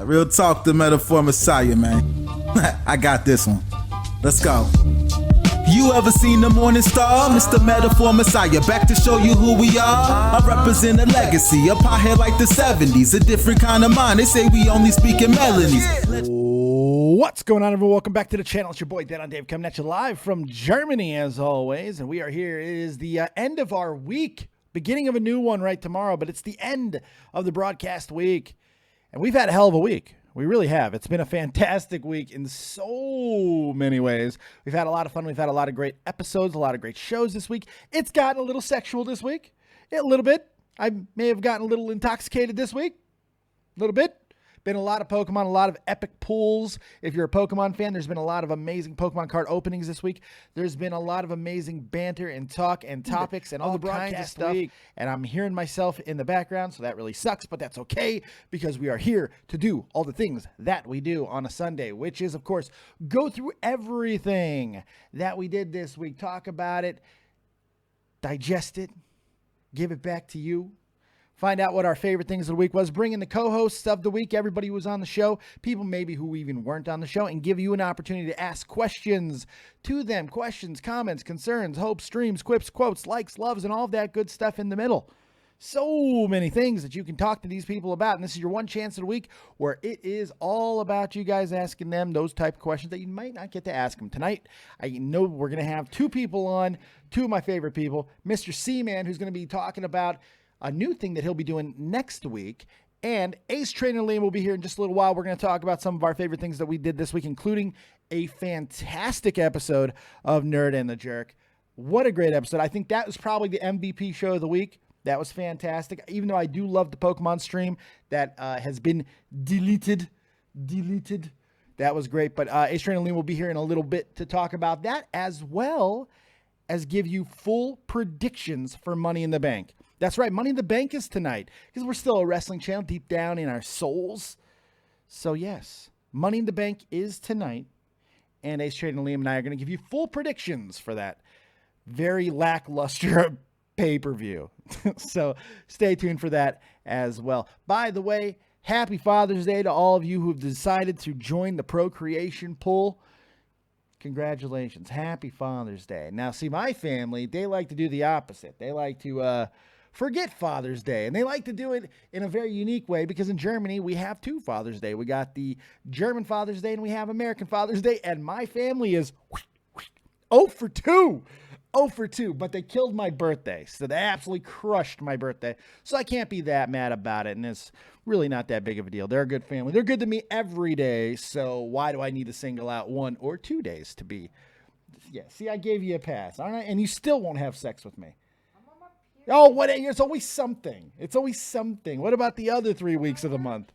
Real talk, the metaphor messiah, man. I got this one. Let's go. You ever seen the morning star? Mr. Metaphor Messiah, back to show you who we are. I represent a legacy, a pothead like the 70s, a different kind of mind. They say we only speak in melodies. What's going on, everyone? Welcome back to the channel. It's your boy, Dead on Dave, coming at you live from Germany, as always. And we are here. It is the end of our week, beginning of a new one right tomorrow, but it's the end of the broadcast week. And we've had a hell of a week. We really have. It's been a fantastic week in so many ways. We've had a lot of fun. We've had a lot of great episodes, a lot of great shows this week. It's gotten a little sexual this week. A little bit. I may have gotten a little intoxicated this week. A little bit. Been a lot of Pokemon, a lot of epic pulls. If you're a Pokemon fan, there's been a lot of amazing Pokemon card openings this week. There's been a lot of amazing banter and talk and topics and all the broadcast stuff. And I'm hearing myself in the background, so that really sucks, but that's okay because we are here to do all the things that we do on a Sunday, which is, of course, go through everything that we did this week, talk about it, digest it, give it back to you. Find out what our favorite things of the week was. Bring in the co-hosts of the week, everybody who was on the show, people maybe who even weren't on the show, and give you an opportunity to ask questions to them. Questions, comments, concerns, hopes, dreams, quips, quotes, likes, loves, and all of that good stuff in the middle. So many things that you can talk to these people about, and this is your one chance of the week where it is all about you guys asking them those type of questions that you might not get to ask them. Tonight, I know we're going to have two people on, two of my favorite people, Mr. C-Man, who's going to be talking about a new thing that he'll be doing next week. And Ace Trainer Liam will be here in just a little while. We're going to talk about some of our favorite things that we did this week, including a fantastic episode of Nerd and the Jerk. What a great episode. I think that was probably the MVP show of the week. That was fantastic. Even though I do love the Pokemon stream that has been deleted. That was great. But Ace Trainer Liam will be here in a little bit to talk about that, as well as give you full predictions for Money in the Bank. That's right, Money in the Bank is tonight, because we're still a wrestling channel deep down in our souls. So yes, Money in the Bank is tonight, and Ace Trader Liam and I are going to give you full predictions for that very lackluster pay-per-view. So stay tuned for that as well. By the way, happy Father's Day to all of you who have decided to join the Procreation pool. Congratulations. Happy Father's Day. Now, see, my family, they like to do the opposite. They like to forget Father's Day, and they like to do it in a very unique way, because in Germany, we have two Father's Day. We got the German Father's Day, and we have American Father's Day, and my family is 0 for 2. 0 for 2, but they killed my birthday, so they absolutely crushed my birthday, so I can't be that mad about it, and it's really not that big of a deal. They're a good family. They're good to me every day, so why do I need to single out 1 or 2 days to be? Yeah, see, I gave you a pass, all right, and you still won't have sex with me. Oh, what? It's always something. It's always something. What about the other 3 weeks of the month?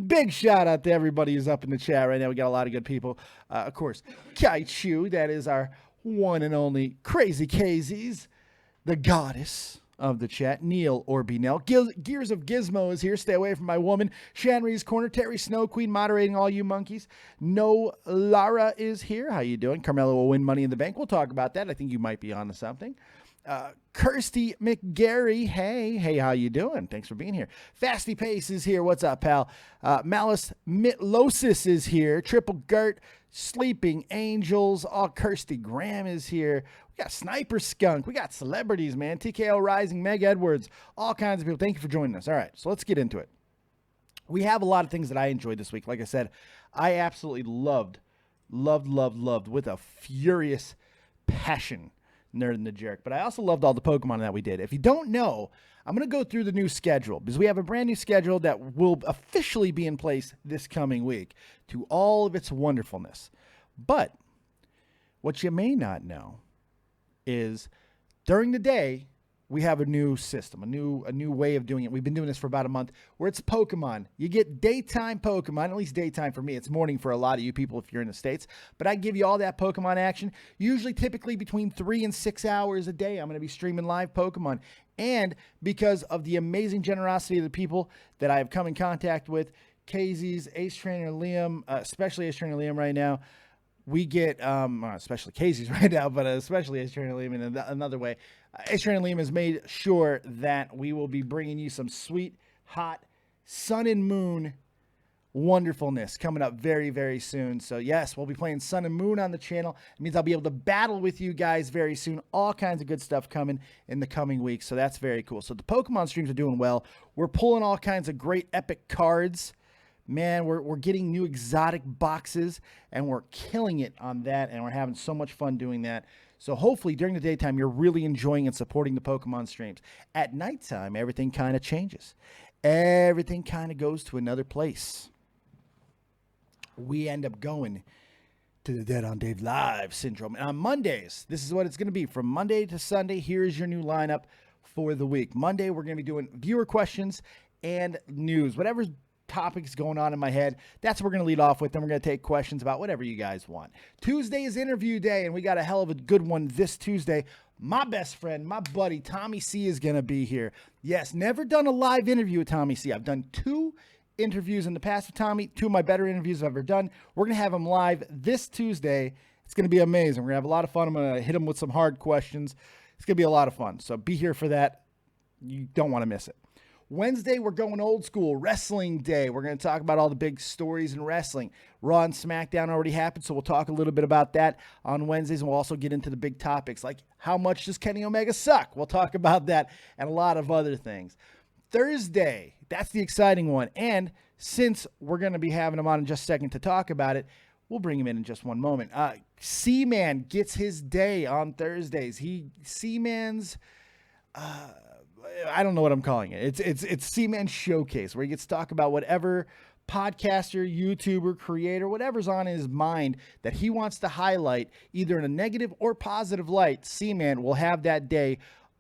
Big shout out to everybody who's up in the chat right now. We got a lot of good people. Of course, Kaichu, that is our one and only Crazy Kazies, the goddess of the chat. Neil Orbinel. Gears of Gizmo is here. Stay away from my woman. Shanry's Corner. Terry Snow Queen moderating all you monkeys. No Lara is here. How you doing? Carmelo will win Money in the Bank. We'll talk about that. I think you might be onto something. Kirsty McGarry. Hey, how you doing? Thanks for being here. Fasty Pace is here. What's up, pal? Malice Mitlosis is here. Triple Gert. Sleeping Angels. Oh, Kirsty Graham is here. We got Sniper Skunk. We got celebrities, man. TKO Rising, Meg Edwards, all kinds of people. Thank you for joining us. All right, so let's get into it. We have a lot of things that I enjoyed this week. Like I said, I absolutely loved with a furious passion Nerd and the Jerk. But I also loved all the Pokemon that we did. If you don't know, I'm going to go through the new schedule, because we have a brand new schedule that will officially be in place this coming week to all of its wonderfulness. But what you may not know is during the day, we have a new system, a new way of doing it. We've been doing this for about a month, where it's Pokemon. You get daytime Pokemon, at least daytime for me. It's morning for a lot of you people if you're in the States. But I give you all that Pokemon action, usually typically between 3 and 6 hours a day. I'm going to be streaming live Pokemon. And because of the amazing generosity of the people that I have come in contact with, KZ's, Ace Trainer Liam, especially Ace Trainer Liam right now, we get, especially Casey's right now, but especially Ace Trainer Liam in another way. Ace Trainer Liam has made sure that we will be bringing you some sweet, hot Sun and Moon wonderfulness coming up very, very soon. So yes, we'll be playing Sun and Moon on the channel. It means I'll be able to battle with you guys very soon. All kinds of good stuff coming in the coming weeks. So that's very cool. So the Pokemon streams are doing well. We're pulling all kinds of great epic cards. Man, we're getting new exotic boxes and we're killing it on that. And we're having so much fun doing that. So hopefully during the daytime, you're really enjoying and supporting the Pokemon streams. At nighttime, everything kind of changes. Everything kind of goes to another place. We end up going to the Dead on Dave Live syndrome. And on Mondays, this is what it's going to be. From Monday to Sunday, here is your new lineup for the week. Monday, we're going to be doing viewer questions and news. Whatever topics going on in my head, that's what we're going to lead off with. Then we're going to take questions about whatever you guys want. Tuesday is interview day, and we got a hell of a good one this Tuesday. My best friend, my buddy, Tommy C is going to be here. Yes, never done a live interview with Tommy C. I've done 2 interviews in the past with Tommy, 2 of my better interviews I've ever done. We're going to have him live this Tuesday. It's going to be amazing. We're going to have a lot of fun. I'm going to hit him with some hard questions. It's going to be a lot of fun. So be here for that. You don't want to miss it. Wednesday, we're going old school, wrestling day. We're going to talk about all the big stories in wrestling. Raw and SmackDown already happened, so we'll talk a little bit about that on Wednesdays, and we'll also get into the big topics, like how much does Kenny Omega suck? We'll talk about that and a lot of other things. Thursday, that's the exciting one, and since we're going to be having him on in just a second to talk about it, we'll bring him in just one moment. C-Man gets his day on Thursdays. C-Man's... I don't know what I'm calling it. It's C-Man Showcase, where he gets to talk about whatever podcaster, YouTuber, creator, whatever's on his mind that he wants to highlight, either in a negative or positive light. C-Man will have that day.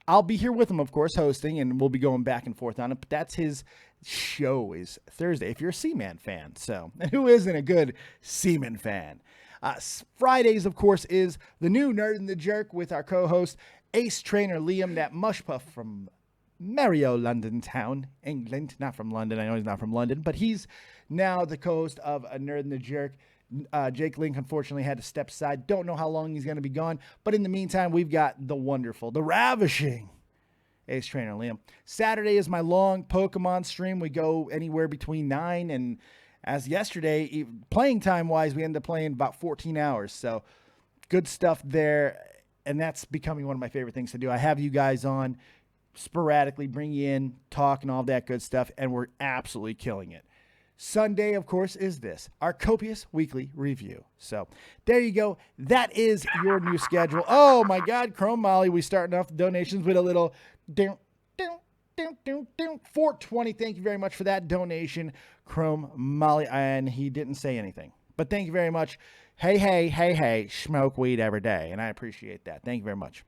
I'll be here with him, of course, hosting, and we'll be going back and forth on it. But that's his show, is Thursday, if you're a C-Man fan. So, and who isn't a good C-Man fan? Fridays, of course, is the new Nerd and the Jerk with our co-host, Ace Trainer Liam, that mushpuff from Mario, London town, England. Not from London. I know he's not from London, but he's now the co-host of A Nerd and the Jerk. Jake Link, unfortunately, had to step aside. Don't know how long he's going to be gone. But in the meantime, we've got the wonderful, the ravishing Ace Trainer Liam. Saturday is my long Pokemon stream. We go anywhere between 9 and, as yesterday, playing time-wise, we ended up playing about 14 hours. So good stuff there. And that's becoming one of my favorite things to do. I have you guys on sporadically, bring you in, talk, and all that good stuff, and we're absolutely killing it. Sunday, of course, is this, our copious weekly review. So there you go. That is your new schedule. Oh, my God, Chrome Molly, we starting off the donations with a little 420. Thank you very much for that donation, Chrome Molly. And he didn't say anything, but thank you very much. Hey, smoke weed every day, and I appreciate that. Thank you very much.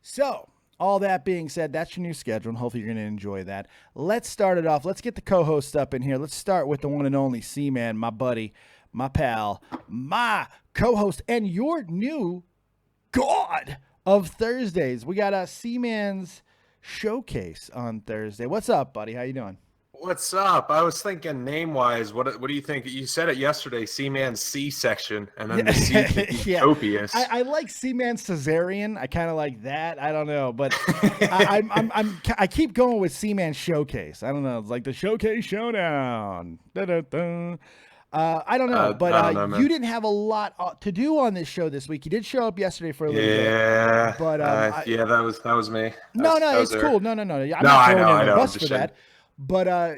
So, all that being said, that's your new schedule, and hopefully you're going to enjoy that. Let's start it off. Let's get the co-hosts up in here. Let's start with the one and only C-Man, my buddy, my pal, my co-host, and your new god of Thursdays. We got a C-Man's Showcase on Thursday. What's up, buddy? How you doing? What's up? I was thinking name-wise, what do you think? You said it yesterday, C-Man C-section, and then the C yeah. copious. I like C-Man Cesarean. I kind of like that. I don't know, but I keep going with C-Man Showcase. I don't know. It's like the Showcase Showdown. Da-da-da. I don't know, but I don't know, you didn't have a lot to do on this show this week. You did show up yesterday for a little bit. Yeah, but yeah, that was me. No, it's cool. No. I'm not throwing in the bus for that. But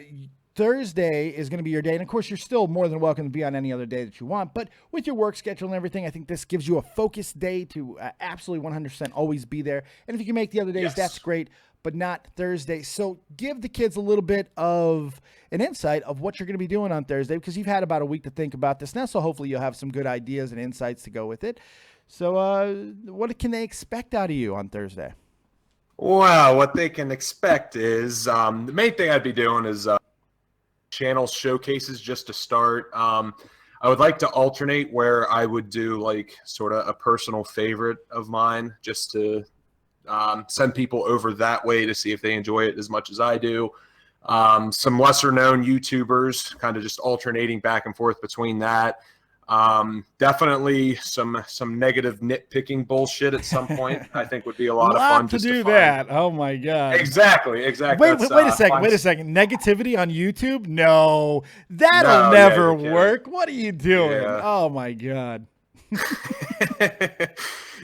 Thursday is going to be your day. And, of course, you're still more than welcome to be on any other day that you want. But with your work schedule and everything, I think this gives you a focused day to absolutely 100% always be there. And if you can make the other days, Yes. That's great, but not Thursday. So give the kids a little bit of an insight of what you're going to be doing on Thursday, because you've had about a week to think about this now. So hopefully you'll have some good ideas and insights to go with it. So what can they expect out of you on Thursday? Well, what they can expect is the main thing I'd be doing is channel showcases just to start. I would like to alternate where I would do like sort of a personal favorite of mine, just to send people over that way to see if they enjoy it as much as I do. Some lesser known YouTubers, kind of just alternating back and forth between that. Definitely some negative nitpicking bullshit at some point. I think would be a lot of fun to just do to find. that. Oh my god! Exactly. Wait a second. Wait a second. Negativity on YouTube? No, that'll never work. What are you doing? Yeah. Oh my god.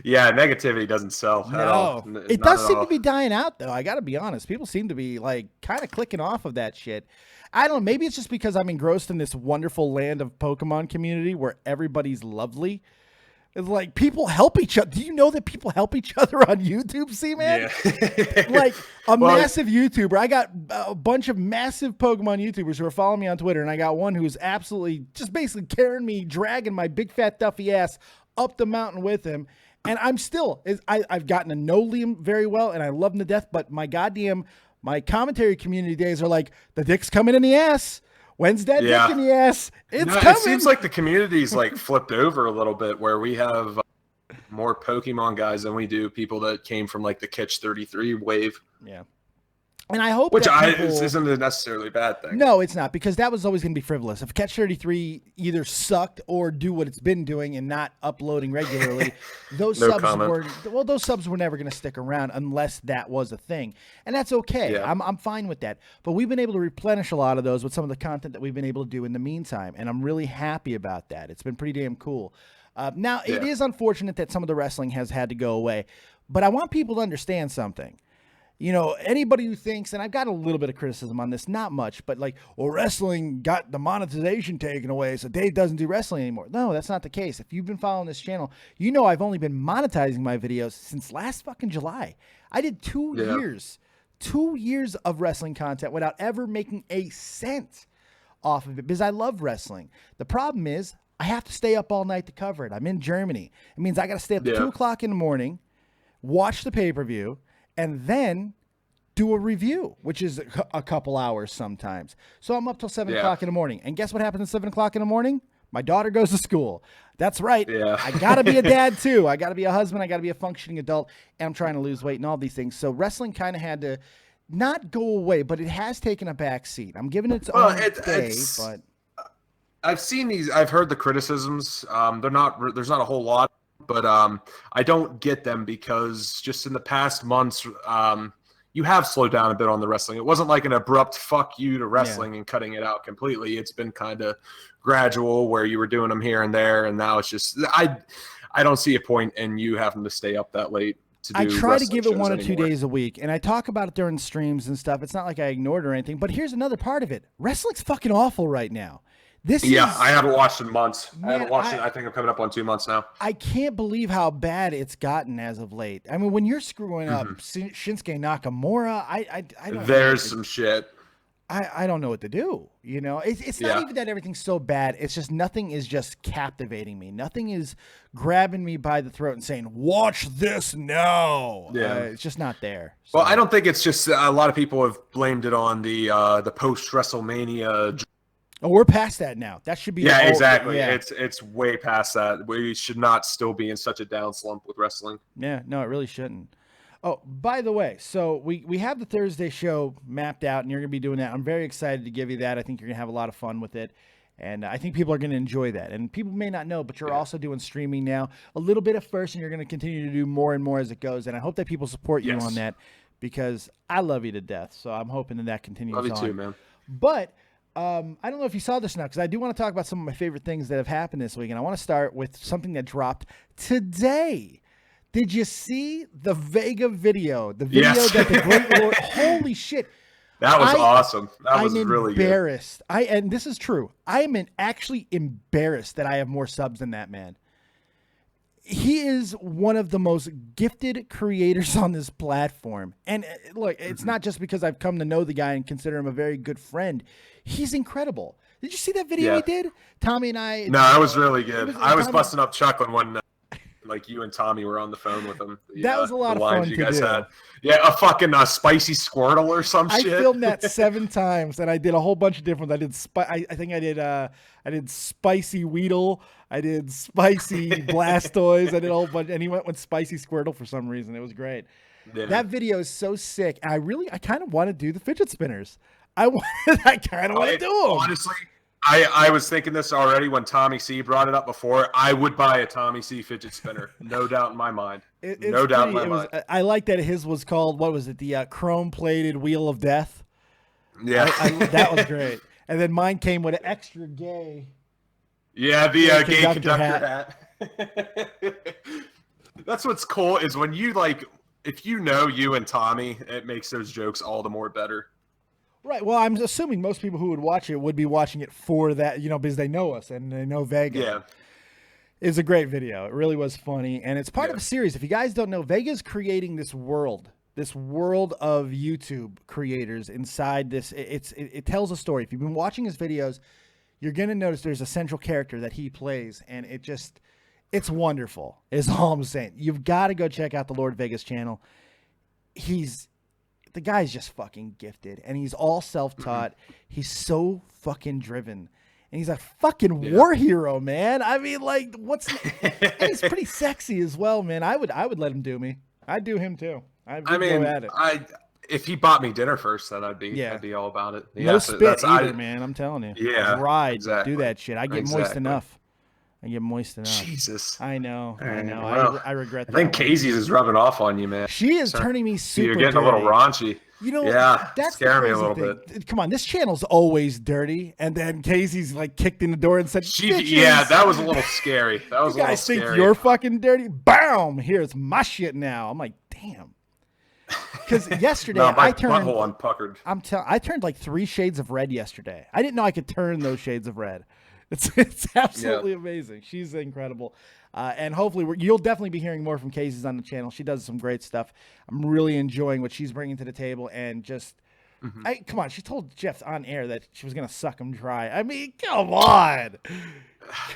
Yeah, negativity doesn't sell at all. It does seem to be dying out, though. I got to be honest. People seem to be like kind of clicking off of that shit. I don't know. Maybe it's just because I'm engrossed in this wonderful land of Pokemon community where everybody's lovely. It's like people help each other. Do you know that people help each other on YouTube, man? Yeah. Like a massive YouTuber. I got a bunch of massive Pokemon YouTubers who are following me on Twitter, and I got one who's absolutely just basically carrying me, dragging my big fat Duffy ass up the mountain with him. And I'm still, I've gotten to know Liam very well, and I love him to death, but my commentary community days are like, the dick's coming in the ass. When's that dick in the ass? It's coming. It seems like the community's like flipped over a little bit, where we have more Pokemon guys than we do people that came from like the Catch 33 wave. Yeah. And I hope isn't necessarily a bad thing. No, it's not, because that was always going to be frivolous. If Catch 33 either sucked or do what it's been doing and not uploading regularly, those subs were never going to stick around unless that was a thing, and that's okay. Yeah. I'm fine with that. But we've been able to replenish a lot of those with some of the content that we've been able to do in the meantime, and I'm really happy about that. It's been pretty damn cool. Now, it is unfortunate that some of the wrestling has had to go away, but I want people to understand something. You know, anybody who thinks, and I've got a little bit of criticism on this, not much, but like, well, wrestling got the monetization taken away, so Dave doesn't do wrestling anymore. No, that's not the case. If you've been following this channel, you know I've only been monetizing my videos since last fucking July. I did 2 years of wrestling content without ever making a cent off of it because I love wrestling. The problem is I have to stay up all night to cover it. I'm in Germany. It means I got to stay up to 2 o'clock in the morning, watch the pay-per-view, and then do a review, which is a couple hours sometimes. So I'm up till 7 o'clock in the morning. And guess what happens at 7 o'clock in the morning? My daughter goes to school. That's right. Yeah. I got to be a dad too. I got to be a husband. I got to be a functioning adult. And I'm trying to lose weight and all these things. So wrestling kind of had to not go away, but it has taken a back seat. I'm giving it its own day, but I've heard the criticisms. There's not a whole lot. But I don't get them because just in the past months, you have slowed down a bit on the wrestling. It wasn't like an abrupt fuck you to wrestling and cutting it out completely. It's been kind of gradual where you were doing them here and there, and now it's just I don't see a point in you having to stay up that late to do. I try to give it 1 or 2 days a week, and I talk about it during streams and stuff. It's not like I ignored it or anything. But here's another part of it: wrestling's fucking awful right now. I haven't watched in months. Man, I haven't watched it. I think I'm coming up on 2 months now. I can't believe how bad it's gotten as of late. I mean, when you're screwing up Shinsuke Nakamura, I don't There's some shit. I don't know what to do. You know, it's not even that everything's so bad. It's just nothing is just captivating me. Nothing is grabbing me by the throat and saying, "Watch this now." Yeah, it's just not there. So. Well, I don't think it's just a lot of people have blamed it on the post WrestleMania. Oh, we're past that now. That should be exactly. Yeah. It's way past that. We should not still be in such a down slump with wrestling. Yeah, no, it really shouldn't. Oh, by the way, so we have the Thursday show mapped out, and you're going to be doing that. I'm very excited to give you that. I think you're going to have a lot of fun with it, and I think people are going to enjoy that. And people may not know, but you're also doing streaming now, a little bit at first, and you're going to continue to do more and more as it goes. And I hope that people support you on that because I love you to death. So I'm hoping that continues on. Love you too, man. But I don't know if you saw this now, because I do want to talk about some of my favorite things that have happened this week, and I want to start with something that dropped today. Did you see the Vega video? The video that the Great Lord... Holy shit. That was awesome. That was really good. I'm embarrassed. And this is true. I am actually embarrassed that I have more subs than that man. He is one of the most gifted creators on this platform. And look, it's not just because I've come to know the guy and consider him a very good friend. He's incredible. Did you see that video he did? Tommy and I... No, that was really good. I was busting up chuckling when like you and Tommy were on the phone with him. That was a lot of fun you guys had. Yeah, a fucking spicy Squirtle or some shit. I filmed that 7 times, and I did a whole bunch of different ones. I think I did spicy Weedle. I did spicy Blastoise. I did a whole bunch, and he went with spicy Squirtle for some reason. It was great. Yeah. That video is so sick. I kind of want to do the fidget spinners. I kind of want to do them. Honestly, I was thinking this already when Tommy C brought it up before. I would buy a Tommy C fidget spinner, no doubt in my mind. No doubt in my mind. I like that his was called, what was it? The chrome-plated Wheel of Death. Yeah, that was great. And then mine came with an extra gay. Yeah, the gay conductor hat. That's what's cool is when you like, if you know you and Tommy, it makes those jokes all the more better. Right. Well, I'm assuming most people who would watch it would be watching it for that, because they know us and they know Vega. Yeah. It's a great video. It really was funny. And it's part of a series. If you guys don't know, Vega's creating this world of YouTube creators inside this. It tells a story. If you've been watching his videos, you're going to notice there's a central character that he plays. And it's wonderful is all I'm saying. You've got to go check out the Lord Vegas channel. The guy's just fucking gifted, and he's all self-taught. He's so fucking driven, and he's a fucking war hero, man. I mean, like, and he's pretty sexy as well, man. I would let him do me. I'd do him too. I mean, go at it. If he bought me dinner first, then I'd be all about it. No spit either, man. I'm telling you. Yeah, ride, exactly. Do that shit. I get moist enough. Jesus. I know. Well, I regret that. I think Casey's is rubbing off on you, man. She is turning me super You're getting dirty. a little raunchy. That's scaring me a the little bit. Come on, this channel's always dirty. And then Casey's like kicked in the door and said, yeah, that was a little scary. That was you a little guys think scary. you're fucking dirty? Bam! Here's my shit now. I'm like, damn. Because yesterday I turned butthole unpuckered. I turned like 3 shades of red yesterday. I didn't know I could turn those shades of red. It's absolutely amazing. She's incredible. And hopefully you'll definitely be hearing more from Casey's on the channel. She does some great stuff. I'm really enjoying what she's bringing to the table. And just, come on, she told Jeff on air that she was going to suck him dry. I mean, come on.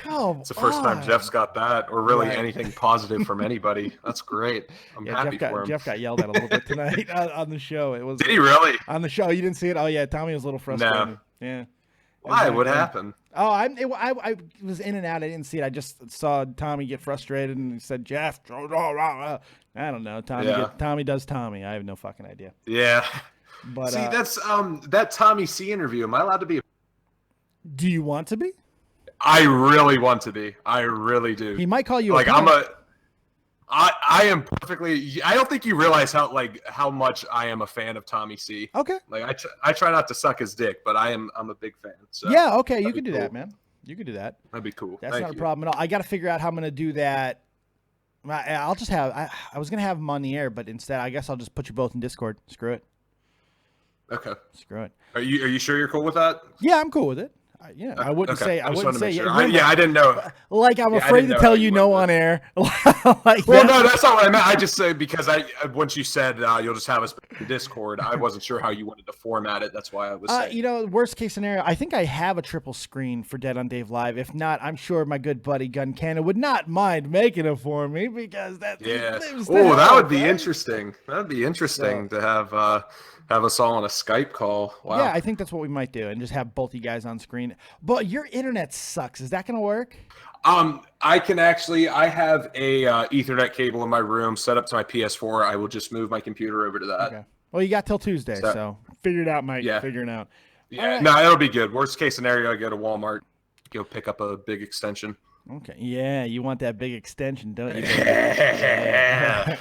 It's the first time Jeff's got that, or really anything positive from anybody. That's great. I'm happy for him. Jeff got yelled at a little bit tonight on the show. Did he really? On the show. You didn't see it? Oh, yeah. Tommy was a little frustrated. No. Yeah. Why? What happened? Oh, I was in and out. I didn't see it. I just saw Tommy get frustrated and he said, Jeff, I don't know. Tommy does Tommy. I have no fucking idea. Yeah. But see, that's that Tommy C interview. Am I allowed to be? Do you want to be? I really want to be. I really do. He might call you like I am perfectly. I don't think you realize how much I am a fan of Tommy C. Okay. Like I try not to suck his dick, but I'm a big fan. So yeah. Okay. You can do that, man. You can do that. That'd be cool. That's not a problem at all. I got to figure out how I'm going to do that. I'll just have. I was going to have him on the air, but instead, I guess I'll just put you both in Discord. Screw it. Okay. Screw it. Are you sure you're cool with that? Yeah, I'm cool with it. I wouldn't say. I wouldn't say. Sure. I didn't know. Like I'm afraid to tell you no on air. No, that's not what I meant. I just say because once you said you'll just have us in Discord, I wasn't sure how you wanted to format it. That's why I was saying. Worst case scenario, I think I have a triple screen for Dead on Dave Live. If not, I'm sure my good buddy Guncannon would not mind making it for me because that. Yeah. Oh, that would be interesting. That would be interesting to have us all on a Skype call. Wow. Yeah, I think that's what we might do, and just have both you guys on screen. But your internet sucks. Is that going to work? I can actually. I have a Ethernet cable in my room set up to my PS4. I will just move my computer over to that. Okay. Well, you got till Tuesday, so figure it out, Mike. Yeah. Figure it out. Yeah. Right. No, it'll be good. Worst case scenario, I go to Walmart, go pick up a big extension. Okay. Yeah, you want that big extension, don't you? Yeah.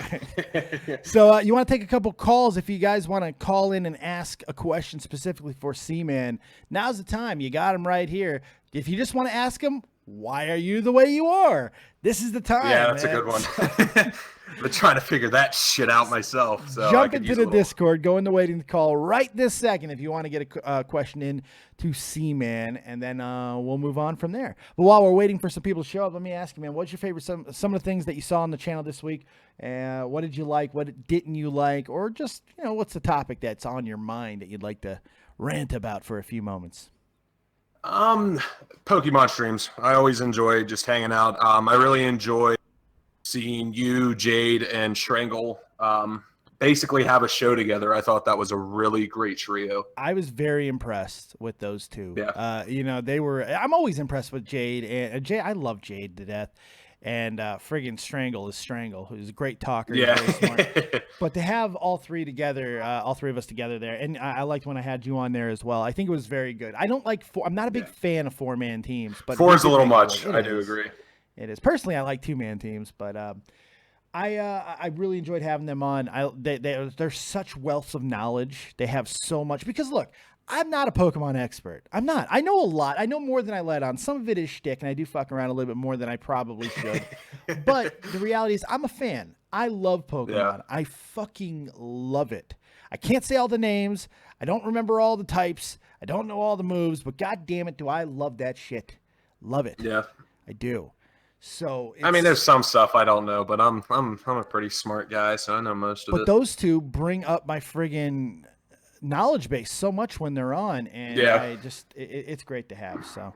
So you want to take a couple calls if you guys want to call in and ask a question specifically for C-Man. Now's the time. You got him right here. If you just want to ask him, why are you the way you are? This is the time. Yeah, that's a good one. I'm trying to figure that shit out myself. So jump into the Discord, go into waiting to call right this second if you want to get a question in to C-Man, and then we'll move on from there. But while we're waiting for some people to show up, let me ask you, man, what's your favorite, some of the things that you saw on the channel this week? What did you like? What didn't you like? Or just, what's the topic that's on your mind that you'd like to rant about for a few moments? Pokemon streams. I always enjoy just hanging out. I really enjoy seeing you, Jade, and Schrangle basically have a show together. I thought that was a really great trio. I was very impressed with those two. Yeah. They were. I'm always impressed with Jade, and Jade. I love Jade to death. and friggin' Strangle is Strangle, who's a great talker. Yeah. Very smart. But to have all three together, all three of us together there, and I liked when I had you on there as well. I think it was very good. I don't like I'm not a big fan of 4-man teams, but 4 is a little much. I do agree. It is. Personally, I like 2-man teams, but I really enjoyed having them on. They're such wealths of knowledge. They have so much, because look, I'm not a Pokemon expert. I'm not. I know a lot. I know more than I let on. Some of it is shtick, and I do fuck around a little bit more than I probably should. But the reality is, I'm a fan. I love Pokemon. Yeah. I fucking love it. I can't say all the names. I don't remember all the types. I don't know all the moves, but god damn it, do I love that shit. Love it. Yeah. I do. So I mean, there's some stuff I don't know, but I'm a pretty smart guy, so I know most of it. But those two bring up my friggin' knowledge base so much when they're on, and I just it's great to have. So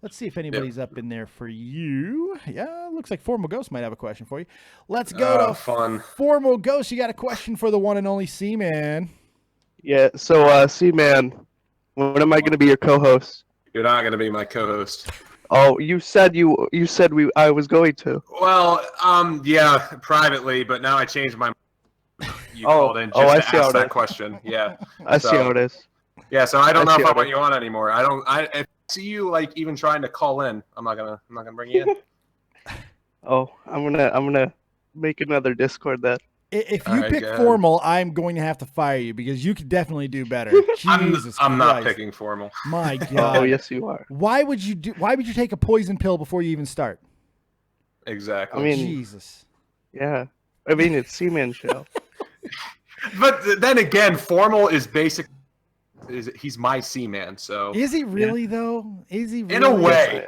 let's see if anybody's up in there for you. Yeah, looks like Formal Ghost might have a question for you. Let's go to Formal Ghost. You got a question for the one and only C-Man. Yeah, so C-Man, when am I going to be your co-host? You're not going to be my co-host. Oh, you said I was going to. Well, yeah, privately, but now I changed my. You called in just to ask that question. Yeah, I see how it is. Yeah, so I don't know if I want you on anymore. If I see you like even trying to call in, I'm not gonna bring you in. Oh, I'm gonna make another Discord then. If you pick Formal, I'm going to have to fire you, because you could definitely do better. Jesus I'm not picking Formal. My God. Oh, yes, you are. Why would you take a poison pill before you even start? Exactly. I mean, Jesus. Yeah. I mean, it's C-Man show. But then again, Formal is he's my C-Man, so. Is he really though? Is he really?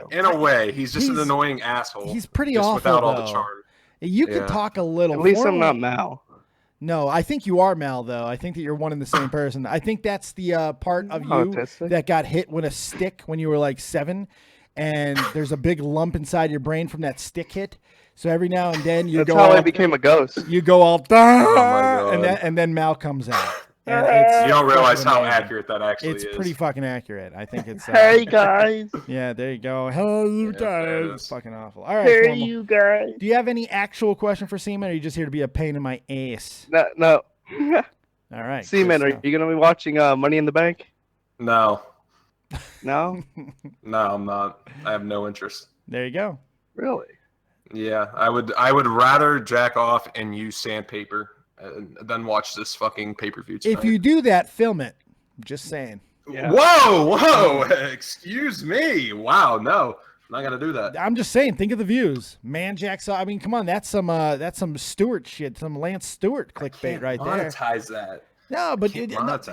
In a way. He's just an annoying asshole. He's pretty awful without though. all the charm. You can talk a little. At least I'm not Mal. No, I think you are Mal, though. I think that you're one and the same person. I think that's the part of you that got hit with a stick when you were like 7, and there's a big lump inside your brain from that stick hit. So every now and then you That's how I became a ghost. You go all, and then Mal comes out. And you don't realize how accurate that actually is. It's pretty fucking accurate. I think it's. Hey guys. Yeah, there you go. Hello, you guys. It's fucking awful. All right. Hey, you guys. Do you have any actual question for Seaman, or are you just here to be a pain in my ass? No. All right. Seaman, are you gonna be watching Money in the Bank? No. No. No, I'm not. I have no interest. There you go. Really? Yeah, I would rather jack off and use sandpaper than watch this fucking pay-per-view tonight. If you do that, film it. Just saying. Yeah. Whoa! Excuse me. Wow, no. I'm not gonna do that. I'm just saying, think of the views. Man jacks off. I mean, come on, that's some Stewart shit, some Lance Stewart clickbait right there. Monetize that. No, but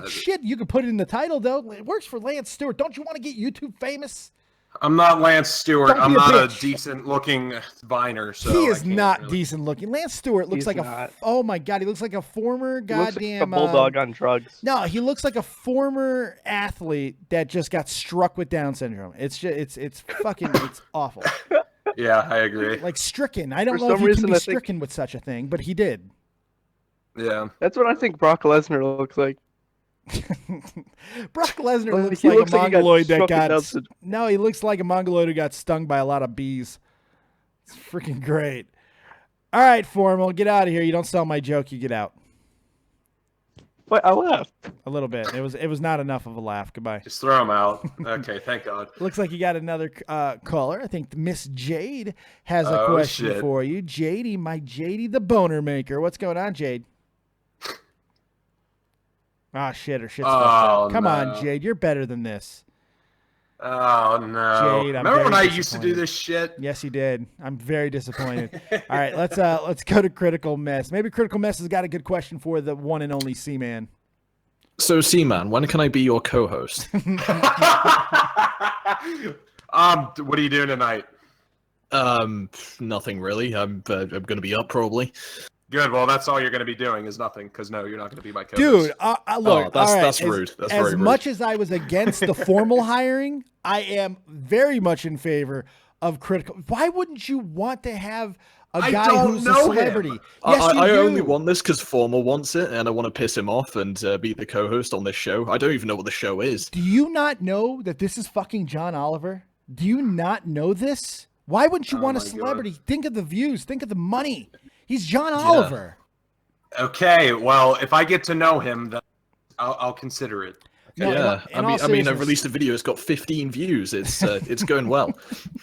shit, you could put it in the title though. It works for Lance Stewart. Don't you want to get YouTube famous? I'm not Lance Stewart. I'm not a decent-looking Viner. So he is not decent-looking. Lance Stewart looks like oh my God, he looks like a former goddamn like a bulldog on drugs. No, he looks like a former athlete that just got struck with Down syndrome. It's just, it's fucking, it's awful. Yeah, I agree. Like stricken. I don't know if you can be stricken with such a thing, but he did. Yeah, that's what I think Brock Lesnar looks like. Brock Lesnar looks like a mongoloid that got no, he looks like a mongoloid who got stung by a lot of bees. It's freaking great. All right, Formal, get out of here. You don't sell my joke, you get out. What? I laughed a little bit. It was not enough of a laugh. Goodbye. Just throw him out. Okay, thank God. Looks like you got another caller. I think Miss Jade has a question for you. Jadey, my Jadey the boner maker. What's going on, Jade? Ah, shit, her shit's fucked up. Come on, Jade, you're better than this. Oh, no. Jade, remember when I used to do this shit? Yes, you did. I'm very disappointed. All right, let's go to Critical Mess. Maybe Critical Mess has got a good question for the one and only C-Man. So, C-Man, when can I be your co-host? What are you doing tonight? Nothing really. I'm going to be up probably. Good. Well, that's all you're going to be doing is nothing, because no, you're not going to be my co-host. Dude, look, that's rude. That's very rude. As much as I was against the Formal hiring, I am very much in favor of Critical. Why wouldn't you want to have a guy who's a celebrity? Yes, I only want this because Formal wants it, and I want to piss him off and be the co-host on this show. I don't even know what the show is. Do you not know that this is fucking John Oliver? Do you not know this? Why wouldn't you Oh want a my celebrity? God. Think of the views. Think of the money. He's John Oliver. Okay, well, if I get to know him, then I'll consider it. No, Okay. Yeah, in all I seriousness- released a video. It's got 15 views. It's going well.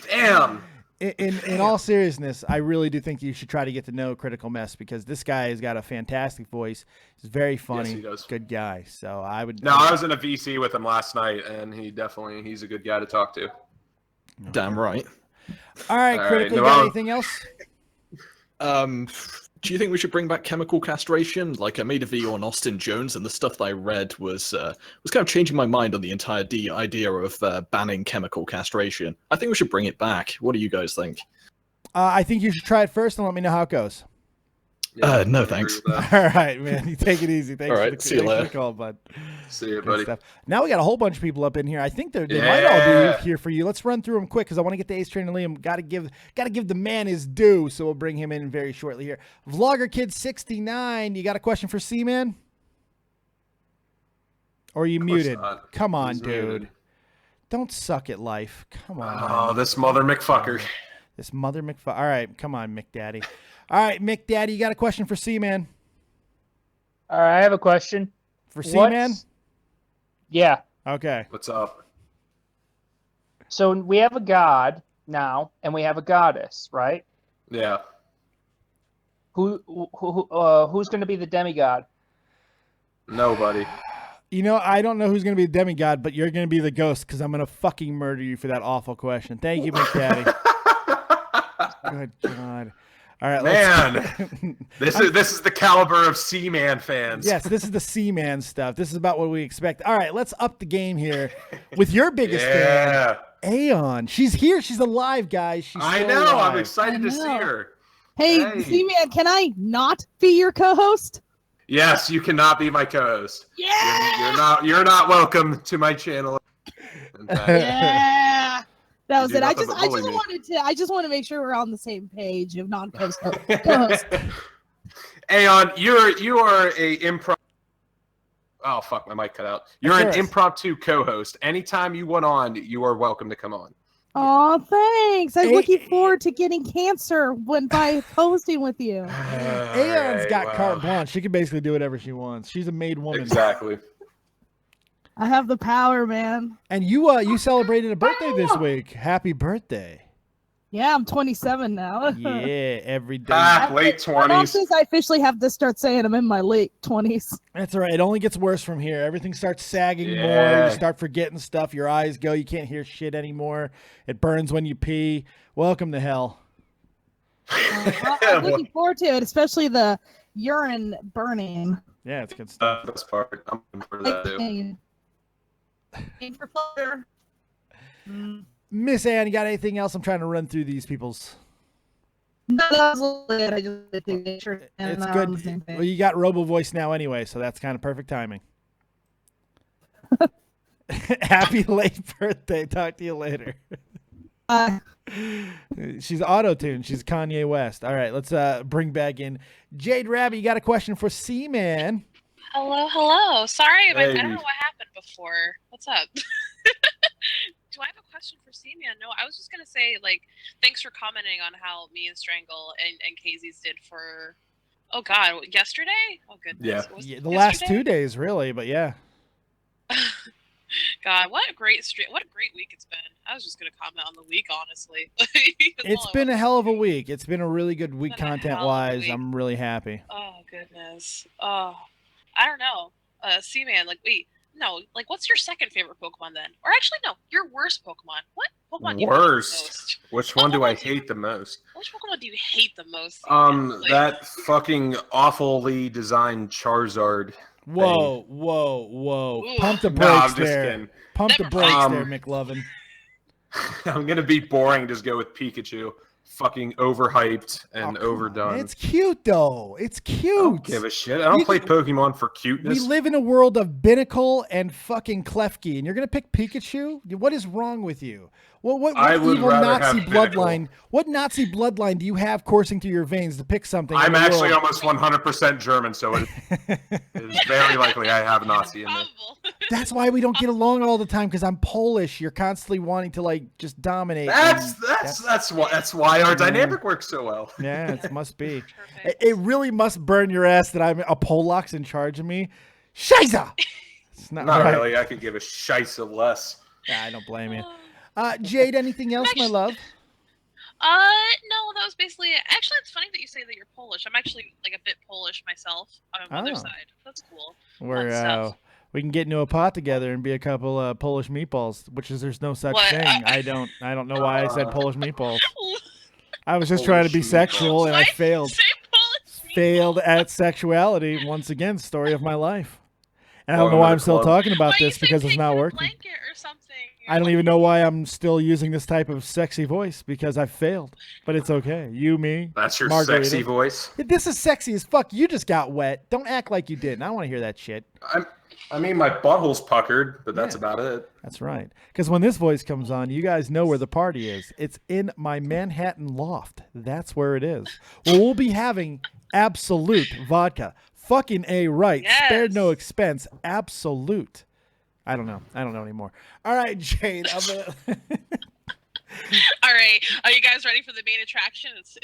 Damn. In all seriousness, I really do think you should try to get to know Critical Mess because this guy has got a fantastic voice. He's very funny, he does. good guy. So I would. No, I was in a VC with him last night, and he's a good guy to talk to. Damn right. All right, All Critical. right, You got no, anything else? Do you think we should bring back chemical castration? Like, I made a video on Austin Jones, and the stuff that I read was kind of changing my mind on the entire idea of banning chemical castration. I think we should bring it back. What do you guys think? I think you should try it first and let me know how it goes. Yeah, No, I agree thanks. with that. All right, man. You take it easy. Thanks, All for right, the, see you thanks for the later. call, bud. See you, Good buddy. stuff. Now we got a whole bunch of people up in here. I think they might all Yeah. be here for you. Let's run through them quick because I want to get to Ace Train and Liam. Got to give the man his due. So we'll bring him in very shortly here. Vlogger Kid 69. You got a question for C-Man? Or are you Of course muted? not. Come on, He's dude. muted. Don't suck at life. Come on. Oh, this mother McFucker. This mother McFuck. All right, come on, McDaddy. All right, McDaddy, you got a question for C-Man? All right, I have a question. For C-Man? Yeah. Okay. What's up? So we have a god now, and we have a goddess, right? Yeah. Who's going to be the demigod? Nobody. You know, I don't know who's going to be the demigod, but you're going to be the ghost because I'm going to fucking murder you for that awful question. Thank you, McDaddy. Good God. All right, Man, this is the caliber of C-Man fans. Yes, this is the C-Man stuff. This is about what we expect. All right, let's up the game here with your biggest fan, Aeon. She's here. She's alive, guys. She's I still know. alive. I'm excited to see know. her. Hey, Hey. C-Man, can I not be your co-host? Yes, you cannot be my co-host. Yeah! You're not welcome to my channel. In fact, Yeah! That was do it. I nothing just but bully me. want to make sure we're on the same page of co-host. Aeon, you are a improv. Oh fuck, my mic cut out. You're That's an yours. impromptu co-host. Anytime you want on, you are welcome to come on. Oh, thanks. I'm Hey- looking forward to getting cancer by hosting with you. Aeon's got carte blanche. She can basically do whatever she wants. She's a made woman. Exactly. I have the power, man. And you celebrated a birthday this week. Happy birthday. Yeah, I'm 27 now. Yeah, every day. Late My mom 20s. says I officially have to start saying I'm in my late 20s. That's all right. It only gets worse from here. Everything starts sagging more. Yeah. You start forgetting stuff. Your eyes go. You can't hear shit anymore. It burns when you pee. Welcome to hell. I'm looking forward to it, especially the urine burning. Yeah, it's good stuff. That's the best part. I'm looking for that too. Pain for pleasure. Miss Ann, you got anything else? I'm trying to run through these people's. No, that was it. I just wanted to make sure. It's on good. the same page. Well, you got Robo Voice now anyway, so that's kind of perfect timing. Happy late birthday. Talk to you later. She's auto-tuned. She's Kanye West. All right, let's bring back in Jade Rabbit. You got a question for C-Man? Hello. Sorry, I don't Hey. know what happened before. What's up? Do I have a question for C-Man? No, I was just gonna say, like, thanks for commenting on how me and Strangle and Casey's did for, oh god, yesterday? Oh goodness. Yeah. Was Yeah, it the last yesterday? 2 days, really, but yeah. God, what a great week it's been. I was just gonna comment on the week, honestly. It's been a hell of a week. It's been a really good week been a hell of a content-wise. week. I'm really happy. Oh goodness. Oh, I don't know. C-Man, like, wait, no, like, what's your second favorite Pokemon then? Or actually, no, your worst Pokemon. What Pokemon do you hate the Worst. most? Which one do I Pokemon do you- hate the most? Which Pokemon do you hate the most? C-Man? Like, That fucking awfully designed Charizard. Whoa. Ooh. Pump the No, brakes I'm just there. kidding. Pump the Never brakes mind. there, McLovin. I'm gonna be boring. Just go with Pikachu. Fucking overhyped and Oh, come on. overdone. It's cute, though. It's I cute. don't give a shit. I don't You- play Pokemon for We cuteness. live in a world of Binnacle and fucking Klefki, and you're gonna pick Pikachu? What is wrong with you? What I would evil rather Nazi have Binnacle. bloodline? What Nazi bloodline do you have coursing through your veins to pick something? in I'm the actually world? almost 100% German, so it is very likely I have a Nazi in me. probable. That's why we don't get along all the time, because I'm Polish. You're constantly wanting to like just dominate. That's why our dynamic works so well. Yeah, it must be. Perfect. It really must burn your ass that I'm a Polak's in charge of me. Scheiße! It's not Not right. really. I could give a shice of less. Yeah, I don't blame you. Jade, anything else, my love? No, that was basically it. Actually, it's funny that you say that you're Polish. I'm actually like a bit Polish myself on my mother's side. That's cool. We can get into a pot together and be a couple Polish meatballs, which is there's no such thing. I don't know why I said Polish meatballs. I was just trying to be sexual and I failed. Failed at sexuality once again. Story of my life. And I don't know why I'm still talking about this because it's not working. Or something. I don't even know why I'm still using this type of sexy voice because I failed. But it's okay. You, me. That's your Margarita. sexy voice. This is sexy as fuck. You just got wet. Don't act like you didn't. I don't want to hear that shit. I mean, my butthole's puckered, but that's about it. That's right. Because when this voice comes on, you guys know where the party is. It's in my Manhattan loft. That's where it is. Well, we'll be having Absolute vodka. Fucking A right. Yes. Spared no expense. Absolute. I don't know. I don't know anymore. All right, Jade. All right, are you guys ready for the main attraction? It's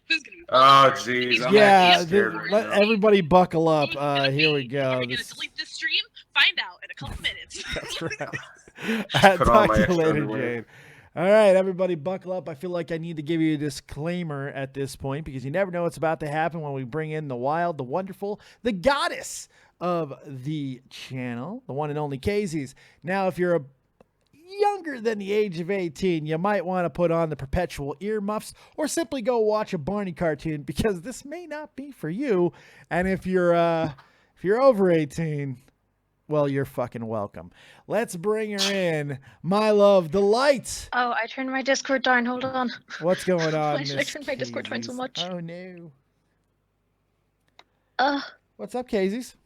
who's gonna be? Oh jeez. Yeah, Let everybody buckle up. Here we go. Are we gonna delete this stream? Find out in a couple minutes. That's right. Put on Talk my to you extra later, underwear. Jade. All right, everybody, buckle up. I feel like I need to give you a disclaimer at this point because you never know what's about to happen when we bring in the wild, the wonderful, the goddess of the channel, the one and only Casey's. Now, if you're younger than the age of 18, you might want to put on the perpetual earmuffs or simply go watch a Barney cartoon because this may not be for you. And if you're over 18, well, you're fucking welcome. Let's bring her in. My love, Delight. Oh, I turned my Discord down. Hold on. What's going on, Why did I Miss turn my Discord down so Casey's? much? Oh, no. What's up, Casey's?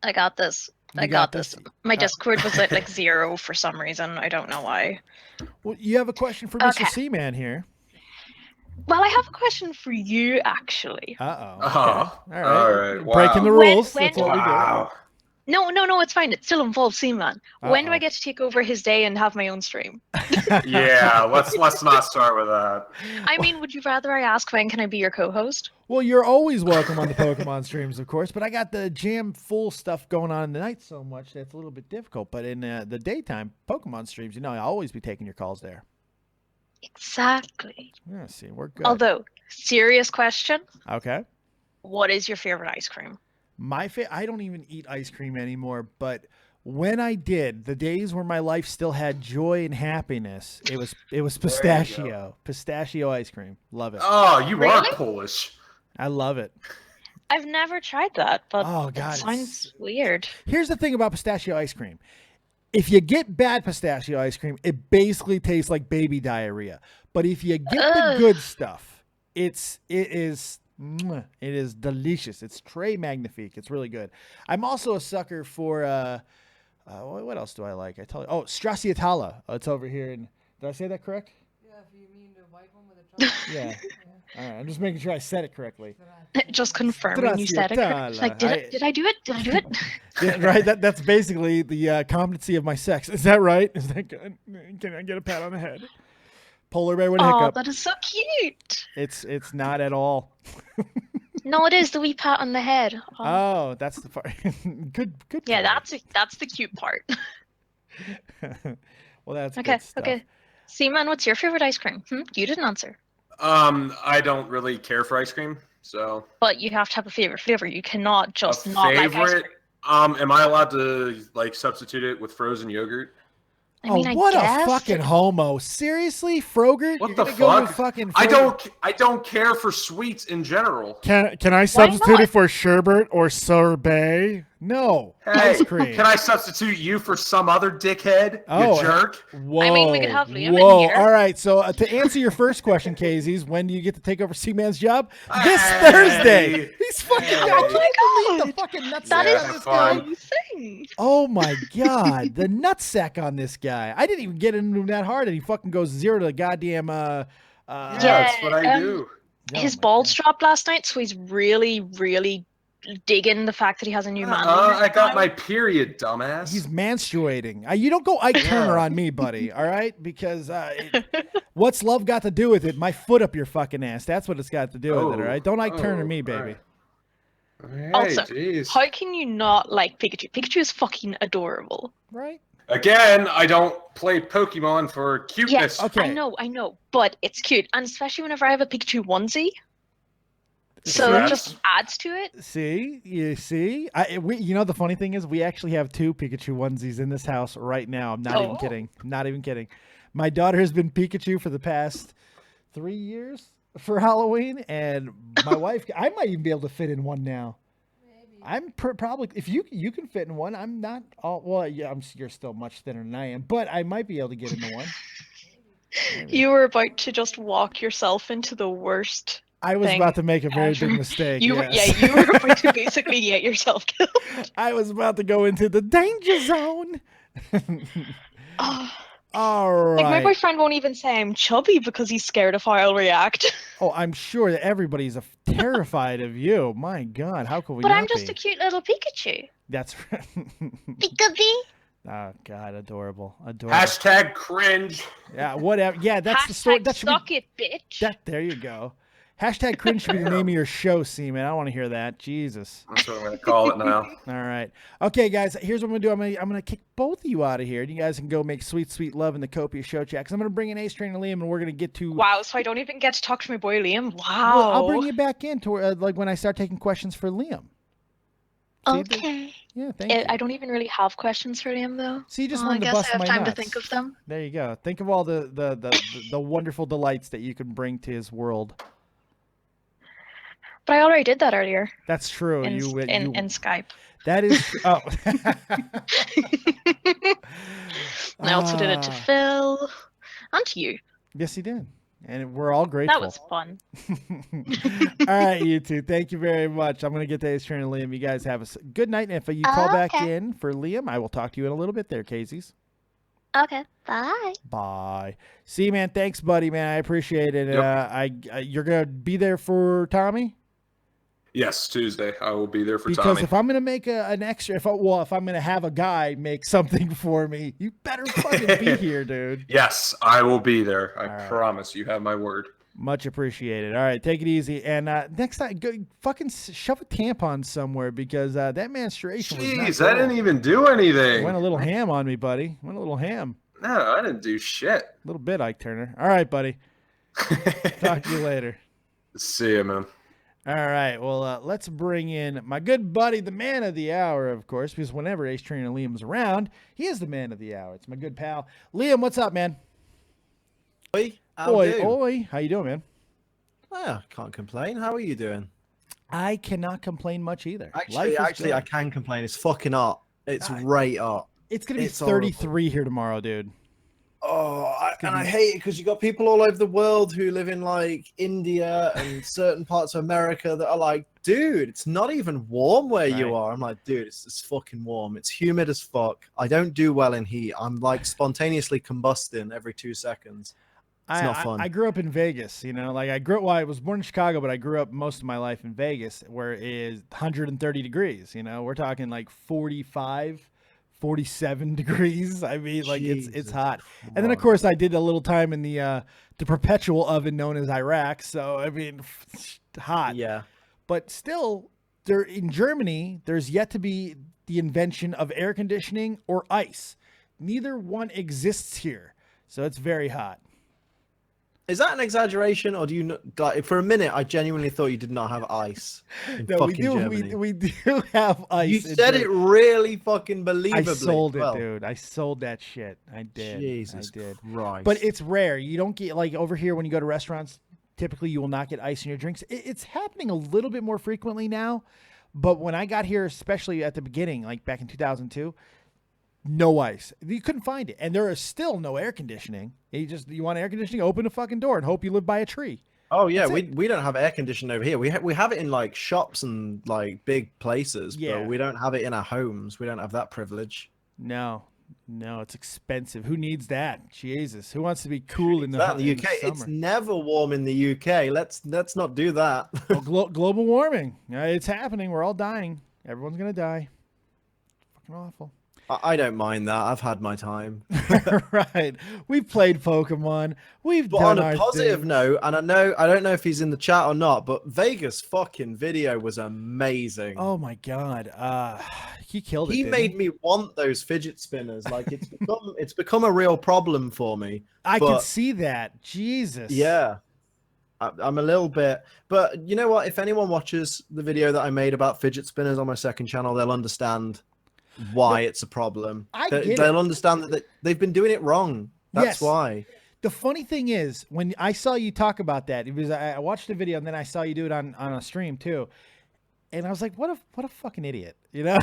I got this. I got this. My Discord was at like 0 for some reason. I don't know why. Well, you have a question for Mr. C-Man here. Well, I have a question for you, actually. Uh-oh. Okay. All right. Wow. Breaking the rules. When- That's what we do. No, it's fine. It still involves C-Man. When do Uh-oh. I get to take over his day and have my own stream? Yeah, let's not start with that. I mean, would you rather I ask when can I be your co-host? Well, you're always welcome on the Pokemon streams, of course, but I got the jam full stuff going on in the night so much that it's a little bit difficult. But in the daytime Pokemon streams, I'll always be taking your calls there. Exactly. Yeah, see, we're good. Although, serious question. Okay. What is your favorite ice cream? I don't even eat ice cream anymore, but when I did, the days where my life still had joy and happiness, it was pistachio. Pistachio ice cream. Love it. Oh, you are Really? Polish. I love it. I've never tried that, but Oh, God, it sounds weird. Here's the thing about pistachio ice cream. If you get bad pistachio ice cream, it basically tastes like baby diarrhea. But if you get the good stuff, it is delicious. It's très magnifique. It's really good. I'm also a sucker for what else do I like? I tell you. Oh, stracciatella. It's over here. Did I say that correct? Yeah, if you mean to wipe them with a chocolate. Yeah. All right. I'm just making sure I said it correctly. Just confirming you said it correct. Like, did I do it? Did I do it? Yeah, right. That's basically the competency of my sex. Is that right? Is that good? Can I get a pat on the head? Polar bear with a Oh, hiccup. that is so cute. It's not at all. No, it is the wee pat on the head. Oh, that's the part. good. Yeah, part. that's the cute part. Well, that's Okay, good stuff. okay. Seaman, what's your favorite ice cream? You didn't answer. I don't really care for ice cream, so. But you have to have a favorite flavor. You cannot just A not like ice favorite? cream. Am I allowed to like substitute it with frozen yogurt? I mean, I what guess. a fucking homo! Seriously, Frogurt? What You're the gonna go with fuck? fucking I Frogurt? don't care for sweets in general. Can I substitute it for sherbet or sorbet? No. Hey, Ice cream. can I substitute you for some other dickhead? Oh, You jerk. Whoa. I mean, we could have Liam in Whoa. here. All right. So to answer your first question, Casey's, when do you get to take over C-Man's job? This Thursday. He's fucking Oh my the god! fucking nutsack That Yeah, is on this fine. guy. insane. Oh my god, the nutsack on this guy. I didn't even get into him that hard, and he fucking goes 0 to the goddamn. Yeah, that's what I do. Oh His my balls God. dropped last night, so he's really, really digging the fact that he has a new man. I got my period, dumbass. He's menstruating. You don't go Ike Turner on me, buddy. All right, because what's love got to do with it? My foot up your fucking ass. That's what it's got to do with it. All right, don't Ike Turner me, baby. Hey, Also, geez. how can you not like Pikachu? Pikachu is fucking adorable. Right? Again, I don't play Pokemon for cuteness. Yes, okay. I know, but it's cute, and especially whenever I have a Pikachu onesie. So that just adds to it. See, you see, you know the funny thing is we actually have 2 Pikachu onesies in this house right now. I'm not even kidding. I'm not even kidding. My daughter has been Pikachu for the past 3 years for Halloween, and my wife, I might even be able to fit in one now. Maybe. I'm probably, if you can fit in one, I'm not all, well, yeah, you're still much thinner than I am, but I might be able to get into one. Maybe. You were about to just walk yourself into the worst. I was about to make a very big mistake. Yeah, you were about to basically get yourself killed. I was about to go into the danger zone. All right. Like my boyfriend won't even say I'm chubby because he's scared of how I'll react. Oh, I'm sure that everybody's terrified of you. My God, how could we? But I'm just a cute little Pikachu. That's right. Pikachu. Oh God, adorable, adorable. Hashtag cringe. Yeah, whatever. Yeah, that's the story. That should suck it, bitch. There you go. Hashtag cringe should be the name of your show, C-Man. I don't want to hear that. Jesus. That's what I'm going to call it now. All right. Okay, guys, here's what I'm going to do. I'm going to kick both of you out of here. And you guys can go make sweet, sweet love in the Copious Show chat. Because I'm going to bring in Ace Train and Liam, and we're going to get to... Wow, so I don't even get to talk to my boy Liam? Wow. Well, I'll bring you back in to like when I start taking questions for Liam. Okay. Yeah, thank you. I don't even really have questions for Liam, though. So you just wanted to bust my nuts. I guess I have time to think of them. There you go. Think of all the wonderful delights that you can bring to his world. But I already did that earlier. That's true. In Skype. That is. Oh. I also did it to Phil and to you. Yes, he did. And we're all grateful. That was fun. All right, you two. Thank you very much. I'm going to get to Ace Train and Liam. You guys have a good night. And if you call back in for Liam, I will talk to you in a little bit there, Casey's. Okay. Bye. Bye. See, man. Thanks, buddy, man. I appreciate it. Yep. You're going to be there for Tommy? Yes, Tuesday. I will be there for Tommy. Because if I'm going to make an extra, if I'm going to have a guy make something for me, you better fucking be here, dude. Yes, I will be there. I promise. You have my word. Much appreciated. All right, take it easy. And next time, go fucking shove a tampon somewhere because that menstruation was I didn't even do anything. Went a little ham on me, buddy. Went a little ham. No, I didn't do shit. A little bit, Ike Turner. All right, buddy. Talk to you later. See you, man. All right, well, let's bring in my good buddy, the man of the hour, of course, because whenever Ace Train and Liam's around, he is the man of the hour. It's my good pal. Liam, what's up, man? Oi, oi. How you doing, man? Well, can't complain. How are you doing? I cannot complain much either. Actually, I can complain. It's fucking hot. It's right hot. It's going to be 33 horrible here tomorrow, dude. Oh, I hate it because you got people all over the world who live in like India and certain parts of America that are like, dude, it's not even warm where you are. I'm like, dude, it's fucking warm. It's humid as fuck. I don't do well in heat. I'm like spontaneously combusting every 2 seconds. It's not fun. I grew up in Vegas, you know, like I was born in Chicago, but I grew up most of my life in Vegas where it is 130 degrees, you know, we're talking like 45 47 degrees. I mean, like it's hot. And then of course I did a little time in the perpetual oven known as Iraq. So I mean, hot. Yeah. But still, there in Germany, there's yet to be the invention of air conditioning or ice. Neither one exists here. So it's very hot. Is that an exaggeration, or do you like? For a minute, I genuinely thought you did not have ice. No, we do. We do have ice. You said it really fucking believably. I sold it, dude. I sold that shit. I did. Jesus Christ. But it's rare. You don't get like over here when you go to restaurants. Typically, you will not get ice in your drinks. It's happening a little bit more frequently now. But when I got here, especially at the beginning, like back in 2002. No ice. You couldn't find it. And there is still no air conditioning. You want air conditioning? Open the fucking door and hope you live by a tree. Oh, yeah. We don't have air conditioning over here. We have it in like shops and like big places, but we don't have it in our homes. We don't have that privilege. No. No, it's expensive. Who needs that? Jesus, who wants to be cool in the, That in the UK, summer? it's never warm in the UK. Let's not do that. Well, global warming. It's happening. We're all dying. Everyone's gonna die. Fucking awful. I don't mind that. I've had my time. Right. We've played Pokemon. We've But done on our a positive thing. note, and I don't know if he's in the chat or not, but Vegas' fucking video was amazing. Oh my god. He killed it. He didn't made me want those fidget spinners. Like it's become a real problem for me. I can But see that. Jesus. yeah, I'm a little bit. But you know what? If anyone watches the video that I made about fidget spinners on my second channel, they'll understand why it's a problem. They'll understand that they've been doing it wrong. That's why. The funny thing is, when I saw you talk about that, it was I watched the video and then I saw you do it on a stream too, and I was like, what a fucking idiot, you know?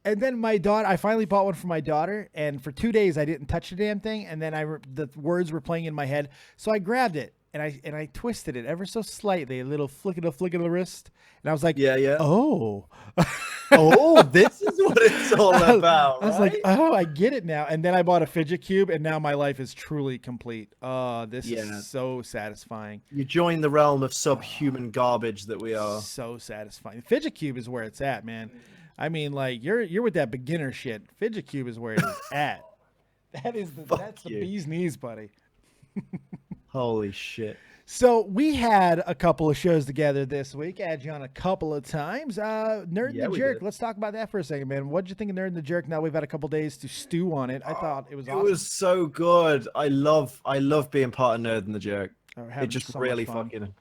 And then my daughter, I finally bought one for my daughter, and for 2 days I didn't touch the damn thing, and then the words were playing in my head, so I grabbed it and I twisted it ever so slightly, a little flick of the wrist, and I was like, oh. Oh, this is what it's all about. I was like, oh, I get it now. And then I bought a fidget cube, and now my life is truly complete. Oh, this is so satisfying. You join the realm of subhuman garbage that we are. So satisfying. Fidget cube is where it's at, man. I mean, like you're with that beginner shit. Fidget cube is where it is at. That's the bee's knees, buddy. Holy shit. So we had a couple of shows together this week. I had you on a couple of times. Nerd and the Jerk. Let's talk about that for a second, man. What'd you think of Nerd and the Jerk? Now we've had a couple days to stew on it. I thought it was awesome. It was so good. I love being part of Nerd and the Jerk. It just really fucking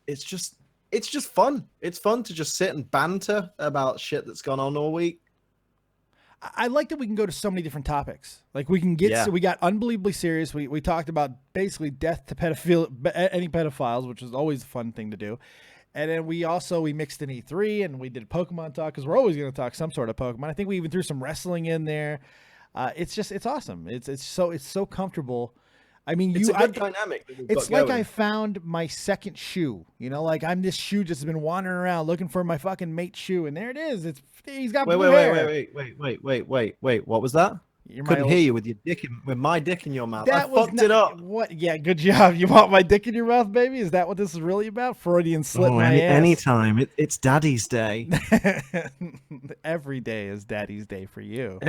it's just fun. It's fun to just sit and banter about shit that's gone on all week. I like that we can go to so many different topics. Like we can get, we got unbelievably serious. We talked about basically death to any pedophiles, which is always a fun thing to do. And then we mixed in E3 and we did Pokemon talk, because we're always going to talk some sort of Pokemon. I think we even threw some wrestling in there. It's awesome. It's so comfortable. I mean, it's a good dynamic. It's like I found my second shoe. You know, like I'm this shoe just been wandering around looking for my fucking mate shoe, and there it is. He's got blue hair. Wait. What was that? Couldn't hear you with your dick with my dick in your mouth. I fucked it up. What? Yeah, good job. You want my dick in your mouth, baby? Is that what this is really about? Freudian slip my ass. Anytime. It's Daddy's Day. Every day is Daddy's Day for you.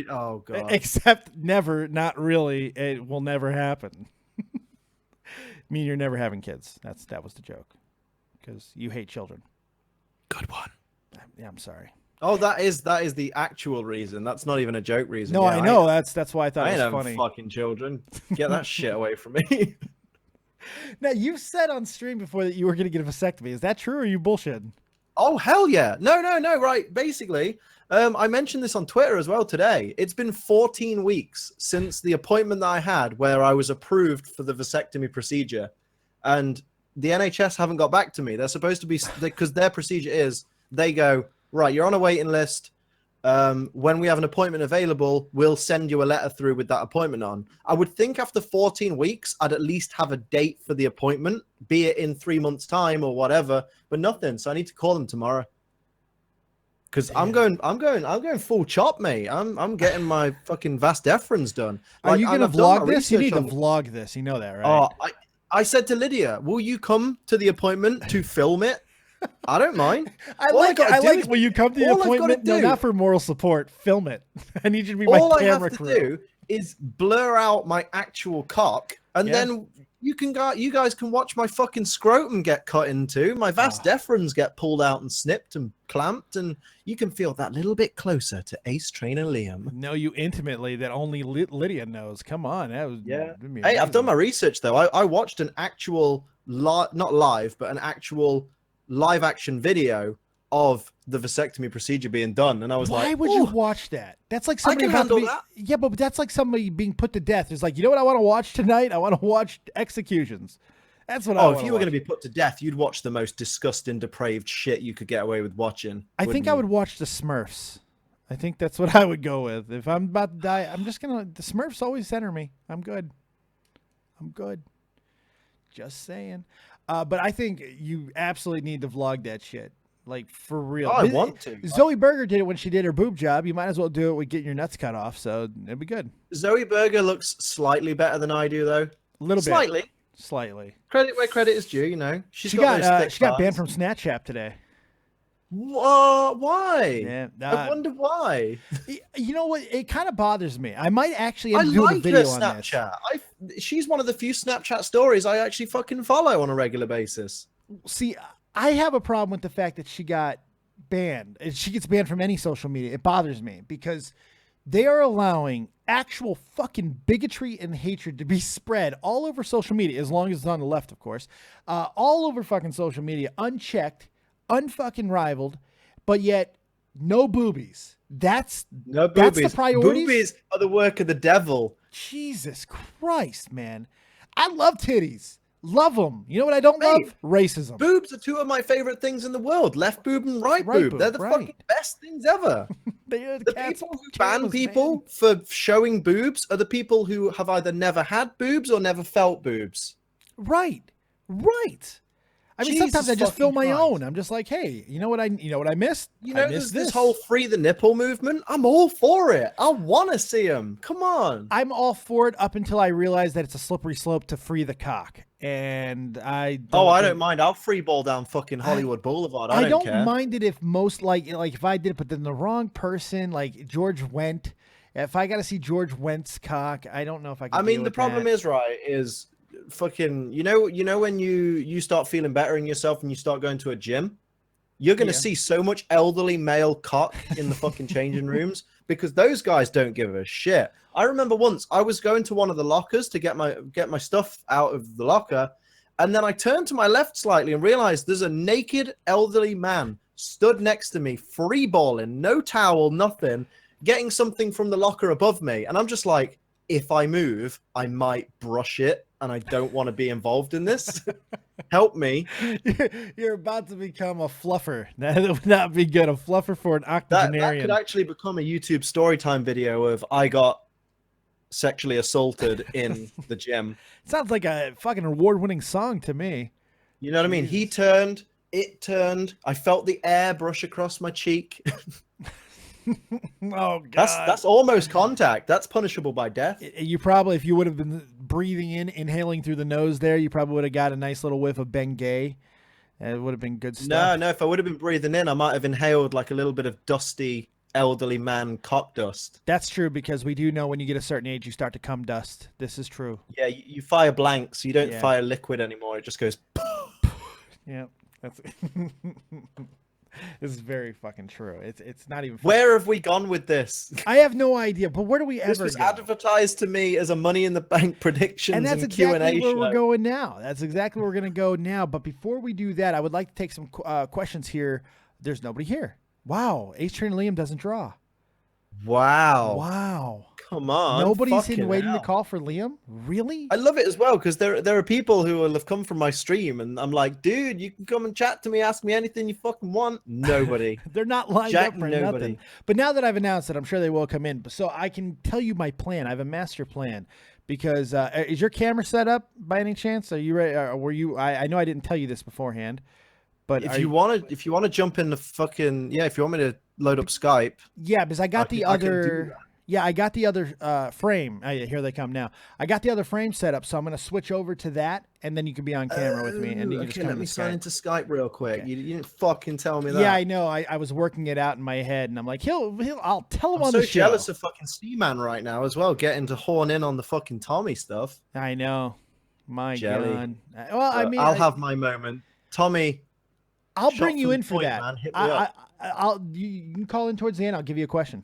Oh god. Except never, not really. It will never happen. I mean, you're never having kids. That was the joke, because you hate children. Good one. Yeah, I'm sorry. Oh, that is the actual reason. That's not even a joke reason. No, I know. That's why I thought it was funny. I ain't having fucking children. Get that shit away from me. Now, you've said on stream before that you were going to get a vasectomy. Is that true, or are you bullshitting? Oh, hell yeah. No. Right. Basically, I mentioned this on Twitter as well today. It's been 14 weeks since the appointment that I had where I was approved for the vasectomy procedure. And the NHS haven't got back to me. They're supposed to be, because their procedure is, they go, right, you're on a waiting list. When we have an appointment available, we'll send you a letter through with that appointment on. I would think after 14 weeks, I'd at least have a date for the appointment, be it in 3 months' time or whatever, but nothing. So I need to call them tomorrow. Because I'm going full chop, mate. I'm getting my fucking vas deferens done. Are you going to vlog this? You need to vlog this. You know that, right? Oh, I said to Lydia, will you come to the appointment to film it? I don't mind. I like when you come to the appointment. No, not for moral support. Film it. I need you to be my camera crew. All I have to do is blur out my actual cock, and then you guys can watch my fucking scrotum get cut into. My vas deferens get pulled out and snipped and clamped, and you can feel that little bit closer to Ace Trainer Liam. Know you intimately that only Lydia knows. Come on, that was Hey, I've done my research though. I watched an actual not live, but an actual live action video of the vasectomy procedure being done, and I was why would you watch that? That's like somebody yeah, but that's like somebody being put to death. It's like, you know what I want to watch tonight? I want to watch executions. That's what if you were going to be put to death, you'd watch the most disgusting, depraved shit you could get away with watching. I think I would watch the Smurfs. I think that's what I would go with. If I'm about to die, I'm just gonna, the Smurfs always center me. I'm good. Just saying. But I think you absolutely need to vlog that shit. Like, for real. Oh, I want to. Zoe Berger did it when she did her boob job. You might as well do it with getting your nuts cut off, so it'd be good. Zoe Berger looks slightly better than I do, though. A little bit. Slightly. Credit where credit is due, you know. She got banned from Snapchat today. Why? Yeah, I wonder why. You know what? It kind of bothers me. I might actually end up doing a video on this. She's one of the few Snapchat stories I actually fucking follow on a regular basis. See, I have a problem with the fact that she got banned. She gets banned from any social media. It bothers me because they are allowing actual fucking bigotry and hatred to be spread all over social media, as long as it's on the left, of course, all over fucking social media, unchecked, unfucking rivaled, but yet no boobies. That's the priority. Boobies are the work of the devil. Jesus Christ, man. I love titties. Love them. You know what I don't love? Racism. Boobs are two of my favorite things in the world. Left boob and right boob. They're the fucking best things ever. The people who ban people for showing boobs are the people who have either never had boobs or never felt boobs. Right. I mean, sometimes I just fill my own. I'm just like, hey, you know what I missed? You know, there's this whole free the nipple movement. I'm all for it. I want to see them. Come on. I'm all for it up until I realize that it's a slippery slope to free the cock. And I don't mind. I'll free ball down fucking Hollywood Boulevard. I don't care. Mind it if most like if I did it, but then the wrong person, like George Wendt. If I got to see George Wendt's cock, I don't know if I can. I mean, the problem is fucking, you know when you start feeling better in yourself and you start going to a gym, you're going to see so much elderly male cock in the fucking changing rooms because those guys don't give a shit. I remember once I was going to one of the lockers to get my stuff out of the locker, and then I turned to my left slightly and realized there's a naked elderly man stood next to me, free balling, no towel, nothing, getting something from the locker above me, and I'm just like, if I move, I might brush it, and I don't want to be involved in this. Help me. You're about to become a fluffer. That would not be good. A fluffer for an octogenarian. That could actually become a YouTube storytime video of I got sexually assaulted in the gym. Sounds like a fucking award-winning song to me. You know what I mean? He turned, it turned. I felt the air brush across my cheek. Oh God, that's almost contact. That's punishable by death. You probably, if you would have been breathing in, inhaling through the nose there, you probably would have got a nice little whiff of Bengay. It would have been good stuff. No, if I would have been breathing in, I might have inhaled like a little bit of dusty elderly man cock dust. That's true, because we do know when you get a certain age, you start to cum dust. This is true. Yeah, you fire blanks. You don't fire liquid anymore. It just goes. Yeah, that's. This is very fucking true. It's not even. Where have we gone with this? I have no idea. But where do we ever? This was advertised to me as a Money in the Bank predictions and that's exactly where we're going now. That's exactly where we're going to go now. But before we do that, I would like to take some questions here. There's nobody here. Wow, H-Train Liam doesn't draw. Wow. Come on. Nobody's in waiting to call for Liam? Really? I love it as well, because there are people who will have come from my stream, and I'm like, dude, you can come and chat to me, ask me anything you fucking want. Nobody. They're not lined up for nothing. But now that I've announced it, I'm sure they will come in. So I can tell you my plan. I have a master plan. Because is your camera set up by any chance? Are you ready? Were you? I know I didn't tell you this beforehand. But if you want to jump in the fucking if you want me to load up Skype. Yeah, because I got the other. Yeah, I got the other frame. Here they come now. I got the other frame set up, so I'm going to switch over to that, and then you can be on camera with me. And you can just come let me sign into Skype real quick. Okay. You didn't fucking tell me that. Yeah, I know. I was working it out in my head, and I'm like, I'll tell him on the show. I'm so jealous of fucking C-Man right now as well, getting to horn in on the fucking Tommy stuff. I know. My Jelly. God. Well, I mean, I'll have my moment. Tommy. I'll bring you in for that. Man. Hit me up. You can call in towards the end. I'll give you a question.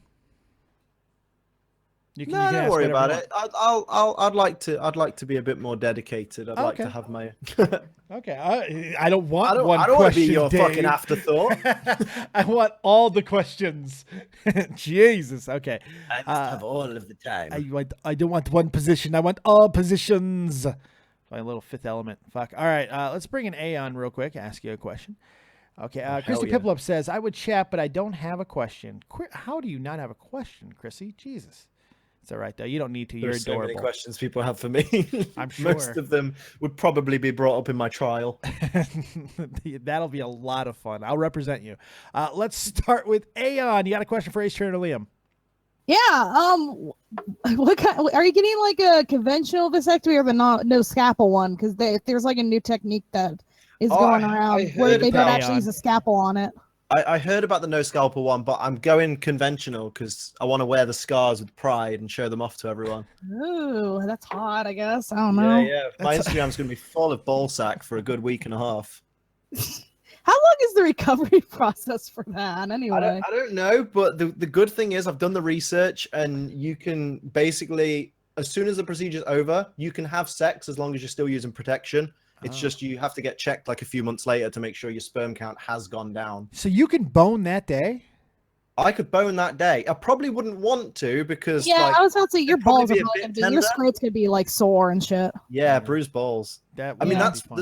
Don't worry about it. I'd like to be a bit more dedicated. I'd like to have my. Okay, I don't want one question. I don't want to be your fucking afterthought. I want all the questions. Jesus. Okay. I must have all of the time. I don't want one position. I want all positions. My little Fifth Element. Fuck. All right. Let's bring an A on real quick. Ask you a question. Okay. Chrissy Piplup says, "I would chat, but I don't have a question." How do you not have a question, Chrissy? Jesus. It's all right though. You don't need to. You're There's so many adorable. questions people have for me. I'm sure. Most of them would probably be brought up in my trial. That'll be a lot of fun. I'll represent you. Let's start with Aeon. You got a question for Ace Trainer Liam? Yeah. What kind? Are you getting like a conventional vasectomy or the no scalpel one? Because there's like a new technique that is going around where they don't actually use a scalpel on it. I heard about the no scalpel one, but I'm going conventional because I want to wear the scars with pride and show them off to everyone. Ooh, that's hot, I guess. I don't know. Yeah. My Instagram's going to be full of ball sack for a good week and a half. How long is the recovery process for that anyway? I don't know, but the good thing is I've done the research and you can basically, as soon as the procedure's over, you can have sex as long as you're still using protection. It's just you have to get checked like a few months later to make sure your sperm count has gone down. So you can bone that day? I could bone that day. I probably wouldn't want to because I was about to say your balls are probably tender. your scrotes could be like sore and shit. Yeah, bruised balls. There's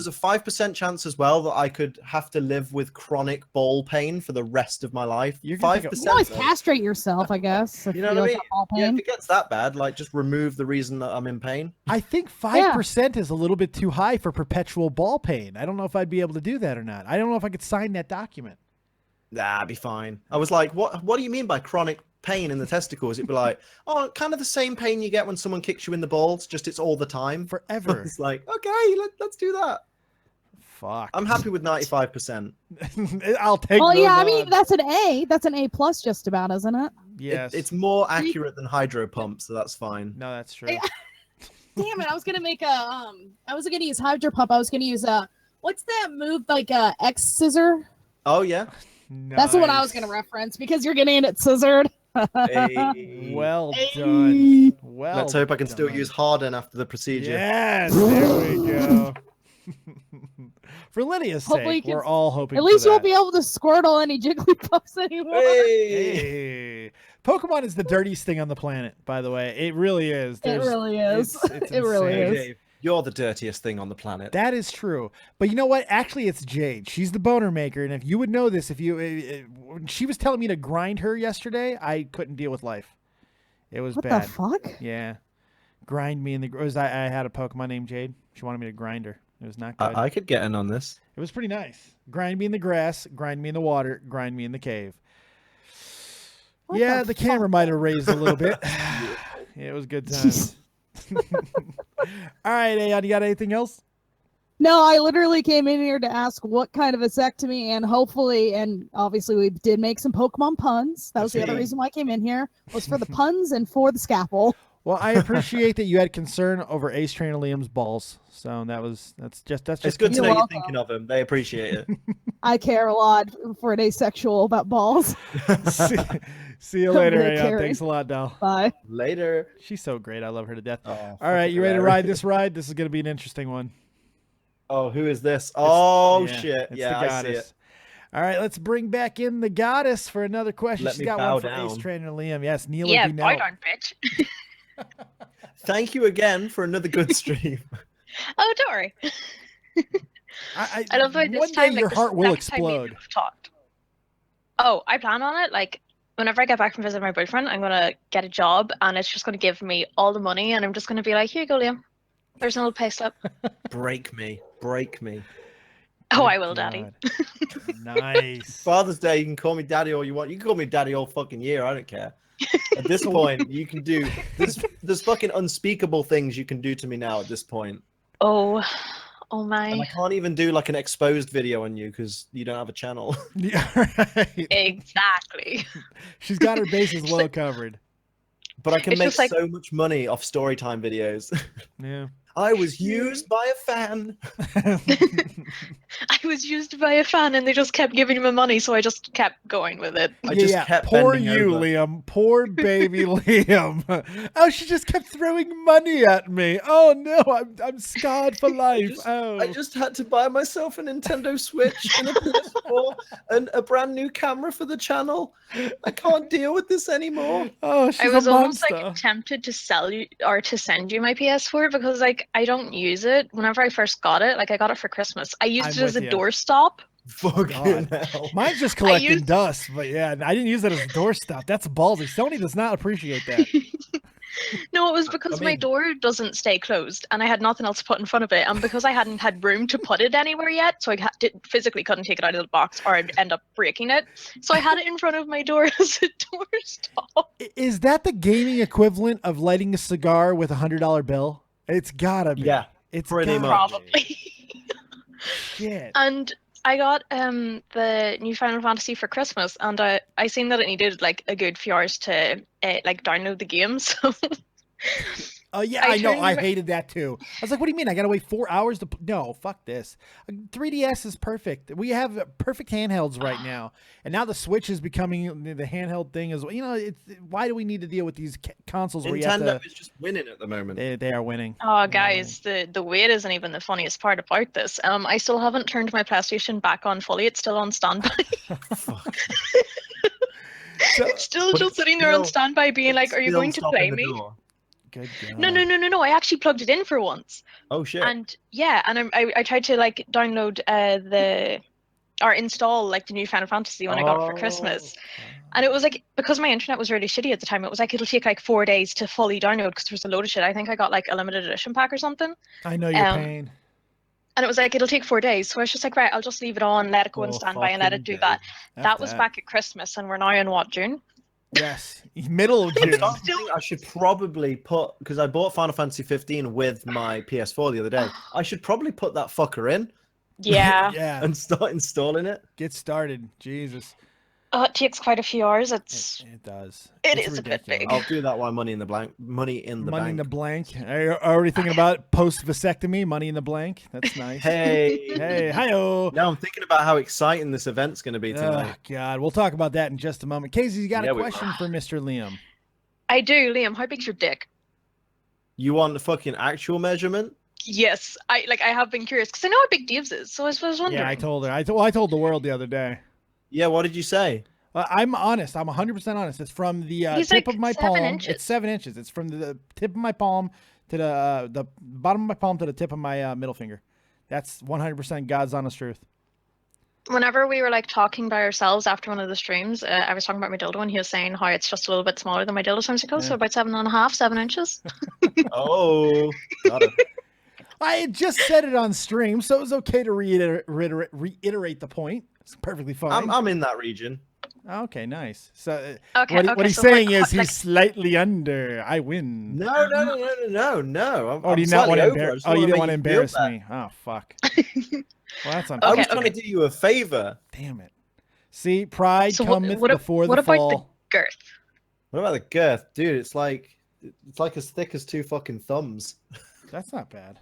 a 5% chance as well that I could have to live with chronic ball pain for the rest of my life. 5%. You can always castrate yourself, I guess. You know what I mean? Yeah, if it gets that bad, like just remove the reason that I'm in pain. I think 5% is a little bit too high for perpetual ball pain. I don't know if I'd be able to do that or not. I don't know if I could sign that document. Nah, I'd be fine. I was like, what do you mean by chronic pain in the testicles? It'd be like, oh, kind of the same pain you get when someone kicks you in the balls, just it's all the time. Forever. It's like, okay, let's do that. Fuck. I'm happy with 95%. I'll take Well, yeah, I on. mean, that's an A. That's an A plus just about, isn't it? Yes. It's more accurate than hydro pump, so that's fine. No, that's true. Damn it, I was gonna make a I wasn't gonna use hydro pump, I was gonna use what's that move, like a X scissor? Oh yeah. Nice. That's the one I was gonna reference because you're getting it scissored. Hey. Well done. Well Let's hope I can still done. use Harden after the procedure. Yes, there we go. For Lydia's Hopefully sake, you can- we're all hoping At least for you that. won't be able to squirtle any Jigglypuffs anymore. Hey. Pokemon is the dirtiest thing on the planet, by the way. It really is. It really is. It's It really insane. is. Dave, you're the dirtiest thing on the planet. That is true. But you know what? Actually, it's Jade. She's the boner maker. And if you would know this, when she was telling me to grind her yesterday, I couldn't deal with life. It was What bad. the fuck? Yeah. Grind me in the... I had a Pokemon named Jade. She wanted me to grind her. It was not good. I could get in on this. It was pretty nice. Grind me in the grass, grind me in the water, grind me in the cave. What yeah, the the camera might have raised a little bit. It was good times. All right, Aeon, you got anything else? No, I literally came in here to ask what kind of vasectomy, and hopefully, and obviously we did make some Pokemon puns. That was the other reason why I came in here, was for the puns and for the scalpel. Well, I appreciate that you had concern over Ace Trainer Liam's balls. So that's just It's good to know You're you're welcome. thinking of them. They appreciate it. I care a lot for an asexual about balls. See you later, really Aeon. caring. Thanks a lot, Dal. Bye. Later. She's so great. I love her to death. Oh, All right, you ready to ride this ride? This is going to be an interesting one. Oh, who is this? Oh, Yeah, shit. it's Yeah, the I see goddess. it. All right, let's bring back in the goddess for another question. Let She's me got bow one for Ace down. Trainer Liam. Yes, Neela Yeah, be bye now. darn bitch. Thank you again for another good stream. Oh, don't worry. I love how this one time day like, your this heart is will the second time me and explode. you have talked. Oh, I plan on it. Like, whenever I get back from visiting my boyfriend, I'm gonna get a job, and it's just gonna give me all the money, and I'm just gonna be like, "Here you go, Liam. There's an old pay slip." Break me. Break me. Oh, I will, Daddy. Nice. Father's Day, you can call me daddy all you want. You can call me daddy all fucking year. I don't care. At this point, you can do... There's fucking unspeakable things you can do to me now at this point. Oh And my. I can't even do like an exposed video on you because you don't have a channel. Yeah, right. Exactly. She's got her bases well covered. But I can It's make just like- so much money off storytime videos. Yeah. I was used by a fan. I was used by a fan, and they just kept giving me money, so I just kept going with it. I just yeah, kept poor bending you, over. Liam. Poor baby Liam. Oh, she just kept throwing money at me. Oh no, I'm scarred for life. I just had to buy myself a Nintendo Switch and a PS4 and a brand new camera for the channel. I can't deal with this anymore. Oh, she's I was a almost monster. like tempted to sell you or to send you my PS4 because like I don't use it. Whenever I first got it, like I got it for Christmas. I used I'm it as a with ya. doorstop. Fucking hell. Mine's just collecting used- dust, but yeah, I didn't use it as a doorstop. That's ballsy. Sony does not appreciate that. No, it was because my door doesn't stay closed, and I had nothing else to put in front of it, and because I hadn't had room to put it anywhere yet, so I physically couldn't take it out of the box, or I'd end up breaking it. So I had it in front of my door as a doorstop. Is that the gaming equivalent of lighting a cigar with $100 bill? It's gotta be. Yeah, it's pretty much. Probably. Shit. And I got the new Final Fantasy for Christmas, and I seen that it needed like a good few hours to like download the game. So Oh yeah, I know. I hated that too. I was like, "What do you mean? I gotta wait 4 hours to?" No, fuck this. 3DS is perfect. We have perfect handhelds right now, and now the Switch is becoming the handheld thing as well. You know, why do we need to deal with these consoles? Where Nintendo is just winning at the moment. They are winning. Oh, guys, the wait isn't even the funniest part about this. I still haven't turned my PlayStation back on fully. It's still on standby. Still just sitting there on standby, being like, "Are you going to play me?" Good God. No. I actually plugged it in for once. Oh shit. And yeah, and I tried to like download or install like the new Final Fantasy when I got it for Christmas. And it was like, because my internet was really shitty at the time, it was like it'll take like 4 days to fully download because there was a load of shit. I think I got like a limited edition pack or something. I know your pain. And it was like, it'll take 4 days. So I was just like, right, I'll just leave it on, let it go on standby and let it do that. That was back at Christmas, and we're now in what, June? Yes, middle of June. I should probably put, because I bought Final Fantasy 15 with my PS4 the other day. I should probably put that fucker in. Yeah. Yeah. And start installing it. Get started. Jesus. Oh, it takes quite a few hours. It does. It's a bit big. I'll do that while money in the blank. Money in the blank. Are you already thinking about post vasectomy? Money in the blank. That's nice. Hey, hi-oh. Now I'm thinking about how exciting this event's going to be tonight. Oh God, we'll talk about that in just a moment. Casey, you got a question for Mr. Liam? I do, Liam. How big's your dick? You want the fucking actual measurement? Yes, I have been curious because I know how big Dave's is, so I was wondering. Yeah, I told her. I told the world the other day. Yeah, what did you say? I'm honest. I'm 100% honest. It's from the tip of my palm. It's 7 inches. It's from the tip of my palm to the bottom of my palm to the tip of my middle finger. That's 100% God's honest truth. Whenever we were like talking by ourselves after one of the streams, I was talking about my dildo, and he was saying how it's just a little bit smaller than my dildo. So I was like, so about 7.5, 7 inches. Oh, got it. I had just said it on stream, so it was okay to reiterate the point. It's perfectly fine. I'm in that region. Okay, nice. So what he's saying is he's slightly under. I win. No. Oh, you don't want to embarrass me. Oh, fuck. Well, that's unfair. I was trying to do you a favor. Damn it. See, pride cometh before the fall. What about the girth? What about the girth? Dude, it's like as thick as 2 fucking thumbs. That's not bad.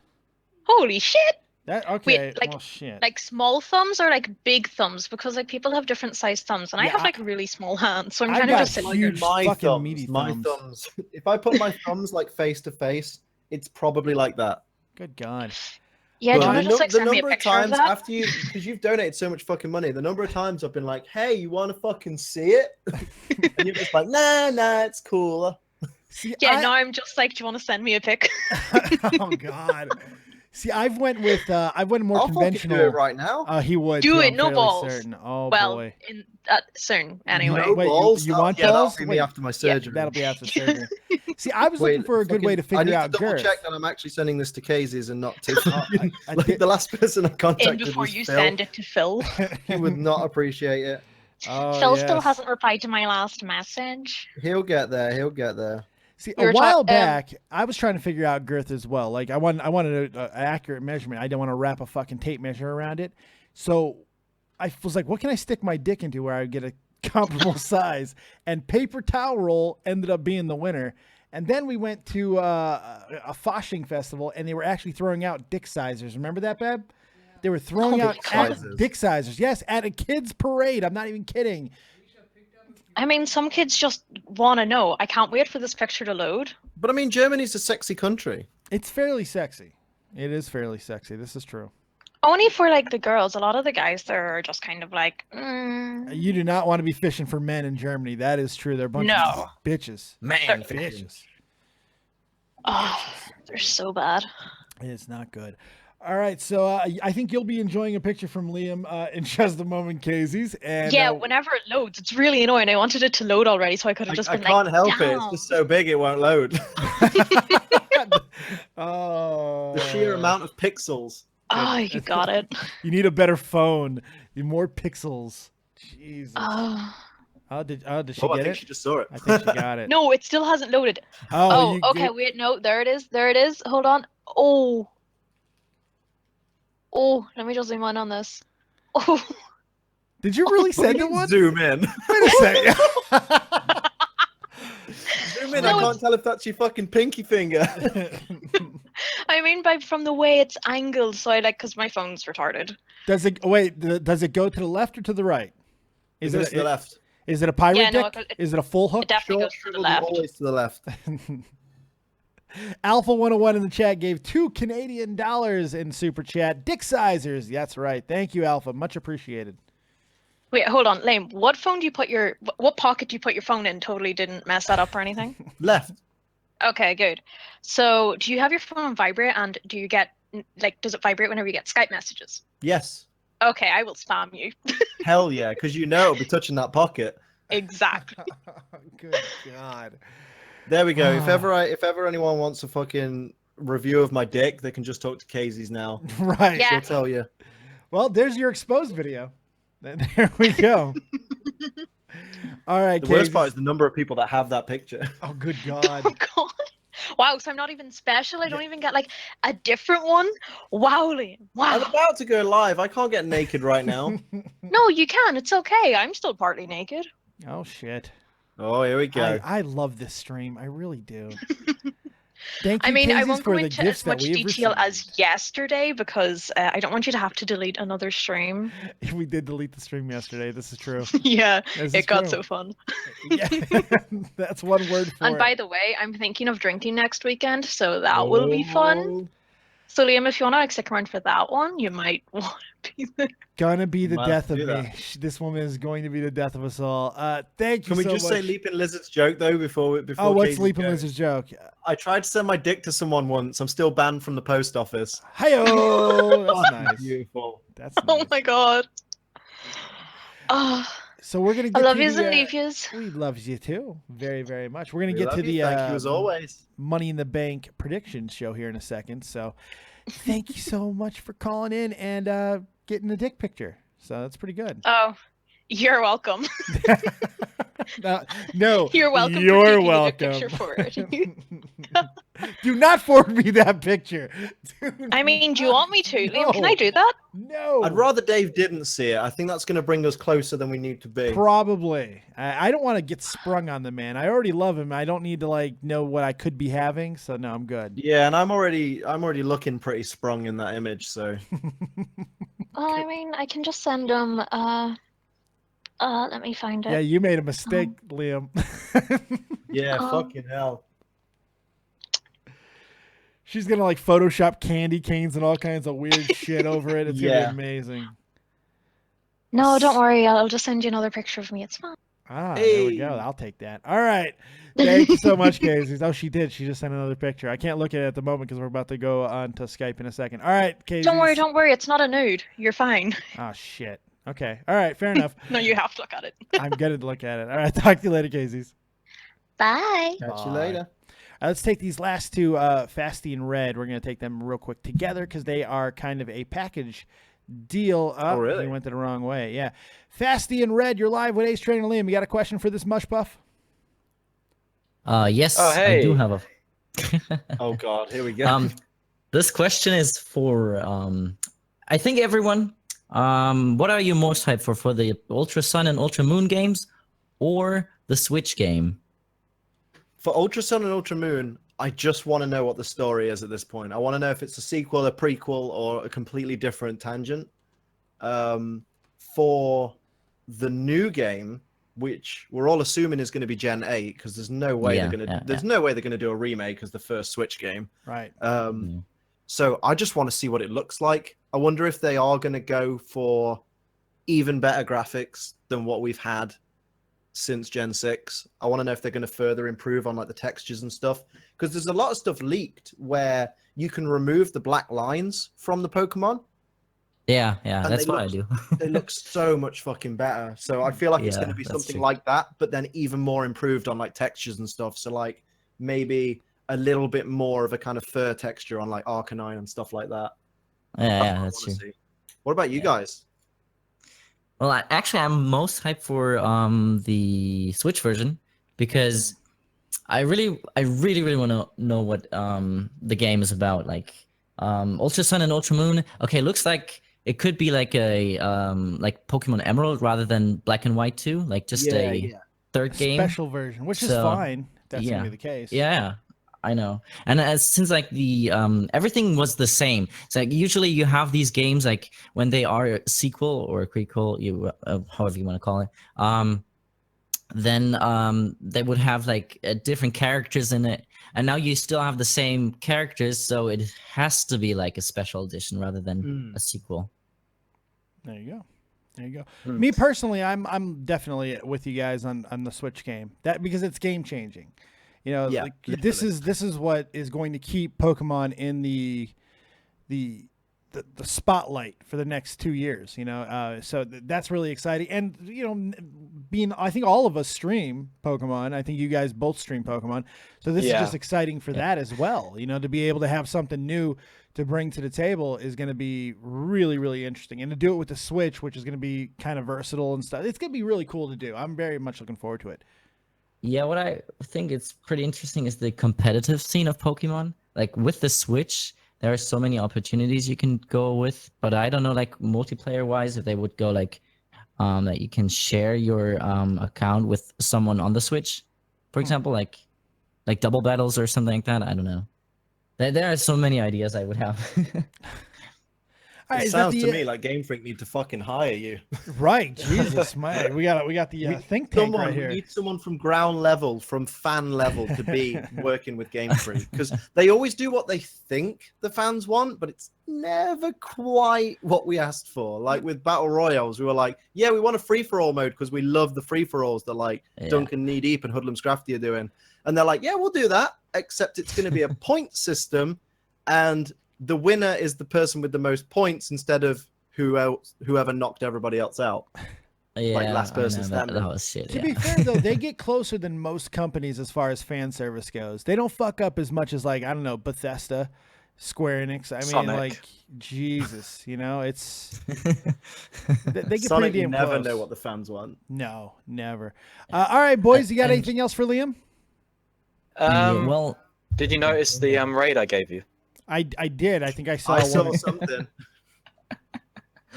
Holy shit. Okay. Wait, well, shit. like small thumbs or like big thumbs? Because like people have different sized thumbs, and I have like really small hands, so I'm trying to just huge fucking meaty thumbs. If I put my thumbs like face to face, it's probably like that. Good God. Yeah, do you want to just like send me a picture of that? After you, because you've donated so much fucking money, the number of times I've been like, "Hey, you want to fucking see it?" And you're just like, "Nah, it's cool." See, now I'm just like, "Do you want to send me a pic?" Oh God. See, I've went more conventional. Do it right now. He would do it. No balls. Certain. Oh well, boy. Soon anyway. No balls. You want balls? That'll be after my surgery. That'll be after surgery. See, I was looking for a good way to figure out girth. I need to double check that I'm actually sending this to Casey's and not to the last person I contacted. Before was you Phil. send it to Phil. He would not appreciate it. Oh, Phil still hasn't replied to my last message. He'll get there. See, a while back, I was trying to figure out girth as well. Like, I wanted an accurate measurement. I didn't want to wrap a fucking tape measure around it. So I was like, what can I stick my dick into where I would get a comparable size? And paper towel roll ended up being the winner. And then we went to a Foshing festival, and they were actually throwing out dick sizers. Remember that, Beb? They were throwing out dick sizers. Yes, at a kid's parade. I'm not even kidding. I mean, some kids just want to know. I can't wait for this picture to load. But I mean, Germany's a sexy country. It's fairly sexy. It is fairly sexy. This is true. Only for like the girls. A lot of the guys there are just kind of like. You do not want to be fishing for men in Germany. That is true. They're a bunch of bitches. Man, bitches. Oh, they're so bad. It's not good. All right, so I think you'll be enjoying a picture from Liam in just a moment, Casey's. And Yeah, whenever it loads, it's really annoying. I wanted it to load already, so I could have just I been can't like, help it. "Damn." It's just so big it won't load. Oh, The sheer amount of pixels. Oh, you got it. You need a better phone. You need more pixels. Jesus. Oh. Did she I get think it? she just saw it. I think she got it. No, it still hasn't loaded. Oh, you okay. Wait, no, there it is. There it is. Hold on. Oh, let me just zoom in on this. Oh, Did you really send it one? Zoom in. Wait a second. Zoom in. I can't tell if that's your fucking pinky finger. I mean, from the way it's angled, so because my phone's retarded. Does it does it go to the left or to the right? It goes to the left. Is it a pirate Yeah, no, dick? Is it a full hook? It definitely goes to the left. Always to the left. Alpha 101 in the chat gave $2 Canadian in super chat. Dick sizers. That's right. Thank you, Alpha. Much appreciated. Wait, hold on, Lame. What phone do you put what pocket do you put your phone in? Totally didn't mess that up or anything. Left. Okay, good. So, do you have your phone on vibrate, and do you get does it vibrate whenever you get Skype messages? Yes. Okay, I will spam you. Hell yeah, because it'll be touching that pocket. Exactly. Good God. There we go. If ever anyone wants a fucking review of my dick, they can just talk to Casey's now. Right. Yeah. She'll tell you. Well, there's your exposed video. There we go. All right. The worst part is the number of people that have that picture. Oh, good God. Oh God. Wow, so I'm not even special. I don't even get a different one. Wow, Liam. Wow. I'm about to go live. I can't get naked right now. No, you can. It's okay. I'm still partly naked. Oh shit. Oh, here we go. I love this stream. I really do. Thank you, I mean, I Casey's, won't for go the into gifts as that much we have detail received. as yesterday because I don't want you to have to delete another stream. We did delete the stream yesterday. This is true. Yeah, This is it got true. so fun. Yeah. That's one word for And it. by the way, I'm thinking of drinking next weekend, so that will be fun. So Liam, if you want to stick around for that one, you might want to be there. Gonna be the Might death have of to do me. This woman is going to be the death of us all. Thank you Can we so just much. say Leaping Lizard's joke though before Oh, what's Casey Leaping goes? Lizard's joke? I tried to send my dick to someone once. I'm still banned from the post office. Hi-oh! That's Fucking nice. Beautiful. That's Oh nice. my god. Oh, So we're gonna I get love to yous the, and leave yous. we love you too, very, very much. We're gonna We get love to you. the Thank you as always. Money in the Bank prediction show here in a second. So, thank you so much for calling in and getting the dick picture. So that's pretty good. Oh, you're welcome. No, You're welcome. You're for taking welcome. A picture for it. Do not forward me that picture. I mean, do you want me to? Liam, can I No. do that? No. I'd rather Dave didn't see it. I think that's going to bring us closer than we need to be. Probably. I don't want to get sprung on the man. I already love him. I don't need to know what I could be having. So no, I'm good. Yeah, and I'm already looking pretty sprung in that image. So Well, I mean, I can just send them. Let me find it. Yeah, you made a mistake, Liam. yeah, fucking hell. She's gonna Photoshop candy canes and all kinds of weird shit over it. It's gonna be amazing. No, don't worry. I'll just send you another picture of me. It's fine. Ah, there we go. I'll take that. All right. Thank you so much, Casey. Oh, she did. She just sent another picture. I can't look at it at the moment because we're about to go on to Skype in a second. All right, Casey. Don't worry. Don't worry. It's not a nude. You're fine. Oh, shit. Okay. All right. Fair enough. No, you have to look at it. I'm going to look at it. All right. Talk to you later, Casey's. Bye. Catch you later. Let's take these last two, Fasty and Red. We're going to take them real quick together because they are kind of a package deal. Oh, really? We went the wrong way. Yeah. Fasty and Red, you're live with Ace Train and Liam. You got a question for this mush buff? Yes, Oh, hey. I do have a. Oh God, here we go. This question is for I think everyone. What are you most hyped for the Ultra Sun and Ultra Moon games, or the Switch game? For Ultra Sun and Ultra Moon, I just want to know what the story is at this point. I want to know if it's a sequel, a prequel, or a completely different tangent. For the new game, which we're all assuming is going to be Gen 8, because there's no way no way they're going to do a remake as the first Switch game. Right. So I just want to see what it looks like. I wonder if they are going to go for even better graphics than what we've had since Gen 6. I want to know if they're going to further improve on the textures and stuff, because there's a lot of stuff leaked where you can remove the black lines from the Pokemon. Yeah, And that's they what I look- do. They look so much fucking better. So I feel like it's Yeah, going to be that's something true. like that, but then even more improved on like textures and stuff. So like maybe a little bit more of a kind of fur texture on like Arcanine and stuff like that. Yeah, what I that's wanna true. see. What about you guys? Well, actually, I'm most hyped for the Switch version because I really want to know what the game is about. Like Ultra Sun and Ultra Moon. Okay, looks like it could be like a like Pokemon Emerald rather than Black and White 2, like just a third game. Special version, which is So, fine. That's yeah. gonna be the case. Yeah, I know. And since like the everything was the same, it's like usually you have these games like when they are a sequel or a prequel, you however you want to call it. Then they would have like different characters in it, and now you still have the same characters, so it has to be like a special edition rather than a sequel. There you go. There you go. Me personally, I'm definitely with you guys on the Switch game. That because it's game changing. You know, Yeah, like, this is what is going to keep Pokemon in the spotlight for the next 2 years. You know, so that's really exciting. And you know, I think all of us stream Pokemon. I think you guys both stream Pokemon. So this is just exciting for that as well. You know, to be able to have something new to bring to the table is going to be really, really interesting. And to do it with the Switch, which is going to be kind of versatile and stuff, it's going to be really cool to do. I'm very much looking forward to it. Yeah, what I think it's pretty interesting is the competitive scene of Pokemon. Like with the Switch, there are so many opportunities you can go with, but I don't know, like multiplayer wise, if they would go like that you can share your account with someone on the Switch, for example, like double battles or something like that. I don't know. There are so many ideas I would have. It sounds to me like Game Freak need to fucking hire you. Right, Jesus, man, we got the think tank right here. We need someone from ground level, from fan level, to be working with Game Freak because they always do what they think the fans want, but it's never quite what we asked for. Like with Battle Royales, we were like, yeah, we want a free for all mode because we love the free for alls that like Duncan Knee Deep and Hoodlum Scrafty are doing, and they're like, yeah, we'll do that, except it's going to be a point system, and the winner is the person with the most points instead of whoever knocked everybody else out. Yeah, like last person standing. That was shit. To be fair though, they get closer than most companies as far as fan service goes. They don't fuck up as much as like, I don't know, Bethesda, Square Enix. I mean, Sonic. like Jesus, you know, it's they get Sonic, pretty you damn never close. know what the fans want. No, never. All right, boys, you got anything else for Liam? Well, did you notice the raid I gave you? I did. I think I saw. I saw one. something.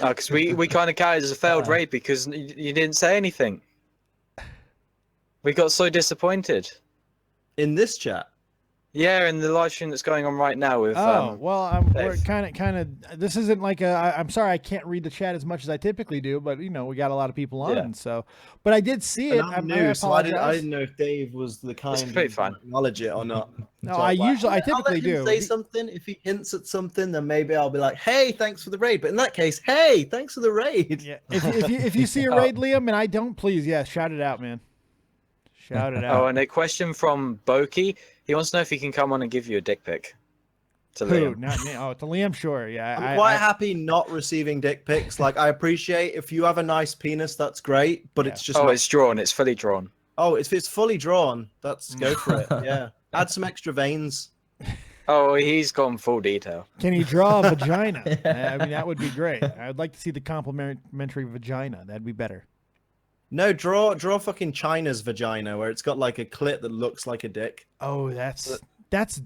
Because we kind of counted as a failed raid because you didn't say anything. We got so disappointed. In this chat? Yeah, in the live stream that's going on right now with. We're kind of. This isn't like a. I'm sorry, I can't read the chat as much as I typically do, but you know, we got a lot of people on, Yeah. so. But I did see it. And I'm I new, so I apologize. didn't know if Dave was the kind pretty who fun. acknowledge it or not. No, So I I'm like, usually, I I'll let typically him do. say something. If he hints at something, then maybe I'll be like, "Hey, thanks for the raid." But in that case, hey, thanks for the raid. Yeah. If you see a raid, Liam, and I don't, please, shout it out, man. Shout it out. Oh, and a question from Boki. He wants to know if he can come on and give you a dick pic. To Who? Liam. Not me. Oh, to Liam, sure. Yeah. I'm quite happy not receiving dick pics. Like, I appreciate if you have a nice penis, that's great. But it's just Oh, not... it's drawn. It's fully drawn. Oh, if it's fully drawn, that's go for it. Yeah, add some extra veins. Oh, he's gone full detail. Can he draw a vagina? I mean, that would be great. I'd like to see the complimentary vagina. That'd be better. No, draw fucking China's vagina where it's got like a clit that looks like a dick. Oh, that's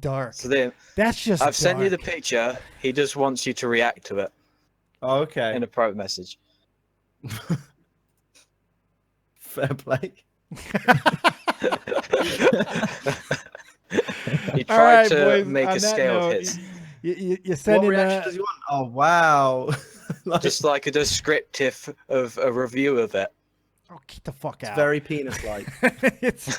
dark. So then, That's just. I've sent you the dark. picture. He just wants you to react to it Oh, okay. in a private message. Fair play. He All tried right, to boys, make on a that scale note, of hits. You What send in reaction does he want? Oh, wow. Just like a descriptive of a review of it. Oh, get the fuck out. Very penis-like. It's-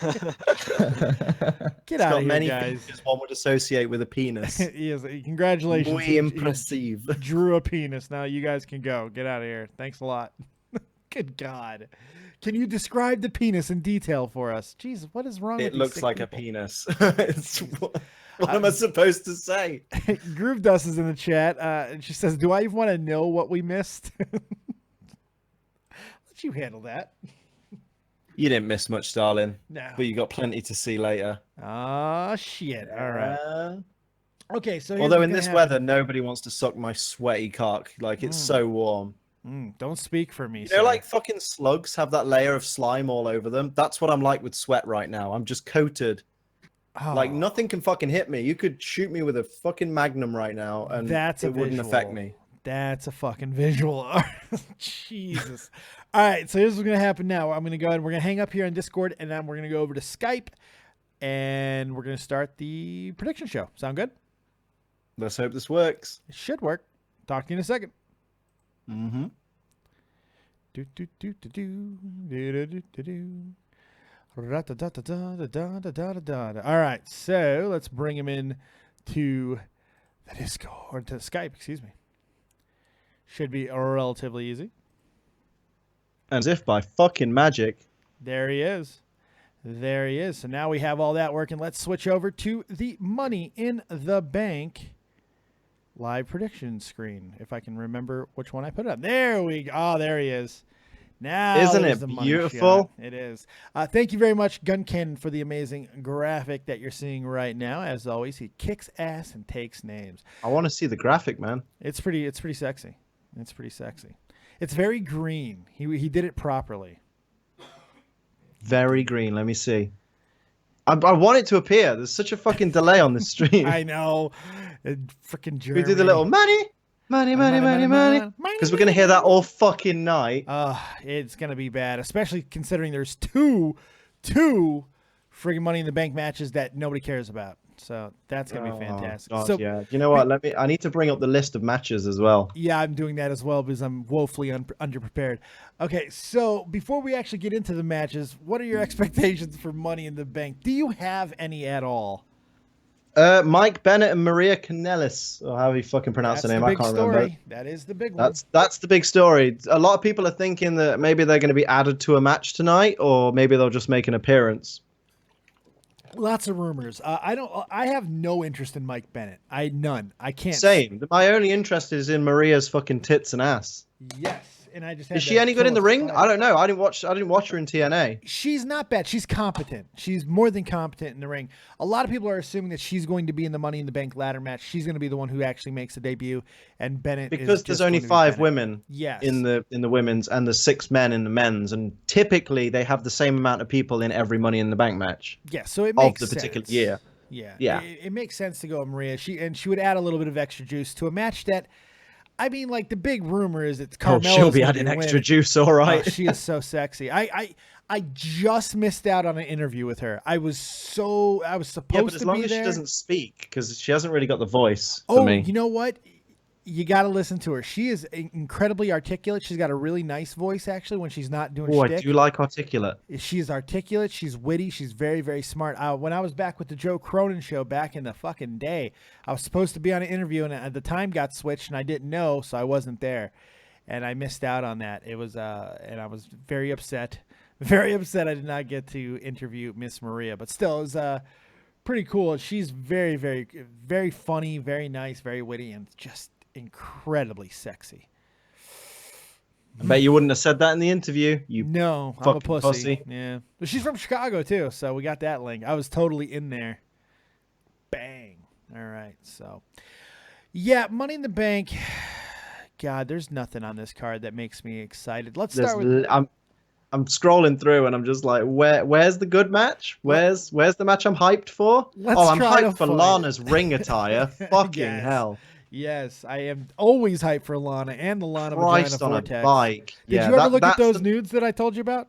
Get It's out got of here, many guys. features one would associate with a penis. He is. Congratulations. Muy He impressive. drew a penis. Now you guys can go. Get out of here. Thanks a lot. Good God. Can you describe the penis in detail for us? Jesus, what is wrong with It these looks sick like people? a penis. What am I supposed to say? Groove Dust is in the chat, and she says, "Do I even want to know what we missed?" Let you handle that. You didn't miss much, darling. No. But you got plenty to see later. Oh shit! All right. Okay, so here's although what's in gonna this happen. weather, nobody wants to suck my sweaty cock. Like it's so warm. Don't speak for me. You know, sir. like fucking slugs have that layer of slime all over them. That's what I'm like with sweat right now. I'm just coated. Like nothing can fucking hit me. You could shoot me with a fucking magnum right now, and it wouldn't affect me. That's a fucking visual. Jesus. All right, so here's what's gonna happen now. I'm gonna go ahead. We're gonna hang up here on Discord, and then we're gonna go over to Skype, and we're gonna start the prediction show. Sound good? Let's hope this works. It should work. Talk to you in a second. Mm-hmm. Do do do do do do do do do. All right, so let's bring him in to the Discord, to Skype, excuse me. Should be relatively easy. As if by fucking magic. There he is. There he is. So now we have all that working. Let's switch over to the Money in the Bank live prediction screen. If I can remember which one I put up. There we go. Oh, there he is. Now isn't there's it the money beautiful? shot. It is. Thank you very much, Guncannon, for the amazing graphic that you're seeing right now. As always, he kicks ass and takes names. I want to see the graphic, man. It's pretty sexy. It's pretty sexy. It's very green. He did it properly. Very green. Let me see. I want it to appear. There's such a fucking delay on the stream. I know. Freaking Germany. We do the little money. Because we're going to hear that all fucking night. It's going to be bad, especially considering there's two friggin' Money in the Bank matches that nobody cares about. So that's going to be fantastic. God, so, yeah. You know what? I need to bring up the list of matches as well. Yeah, I'm doing that as well because I'm woefully underprepared. Okay, so before we actually get into the matches, what are your expectations for Money in the Bank? Do you have any at all? Mike Bennett and Maria Kanellis, or however you fucking pronounce the name. I can't remember. That is the big one. That's the big story. A lot of people are thinking that maybe they're going to be added to a match tonight, or maybe they'll just make an appearance. Lots of rumors. I have no interest in Mike Bennett. None. I can't. Same. My only interest is in Maria's fucking tits and ass. Yes. And I just is she any good in the ring? I don't know. I didn't watch her in TNA. She's not bad. She's competent. She's more than competent in the ring. A lot of people are assuming that she's going to be in the Money in the Bank ladder match. She's going to be the one who actually makes a debut, and Bennett because there's only 5 women. Yes. in the women's and the 6 men in the men's, and typically they have the same amount of people in every Money in the Bank match. Yeah, so it makes of the particular sense. year. Yeah. It makes sense to go with Maria. She would add a little bit of extra juice to a match that. I mean, like, the big rumor is it's Carmella's she'll be adding extra juice, all right. Oh, she is so sexy. I just missed out on an interview with her. I was supposed to be there. But as long as she doesn't speak, because she hasn't really got the voice for me. You know what? You got to listen to her. She is incredibly articulate. She's got a really nice voice, actually, when she's not doing shtick. I do like articulate. She is articulate. She's witty. She's very, very smart. When I was back with the Joe Cronin show back in the fucking day, I was supposed to be on an interview, and the time got switched, and I didn't know, so I wasn't there. And I missed out on that. It was, and I was very upset. Very upset I did not get to interview Miss Maria. But still, it was pretty cool. She's very, very, very funny, very nice, very witty, and just incredibly sexy. I bet you wouldn't have said that in the interview. No, I'm a pussy. Yeah, but she's from Chicago too, so we got that link. I was totally in there. Bang. All right, so yeah, Money in the Bank. God, there's nothing on this card that makes me excited. Let's start with. I'm scrolling through and I'm just like, where's the good match? Where's the match I'm hyped for? I'm hyped for Lana's ring attire. Fucking hell. Yes, I am always hyped for Lana and the Lana Christ Vagina on Vortex. A bike. Did you ever look at those nudes that I told you about?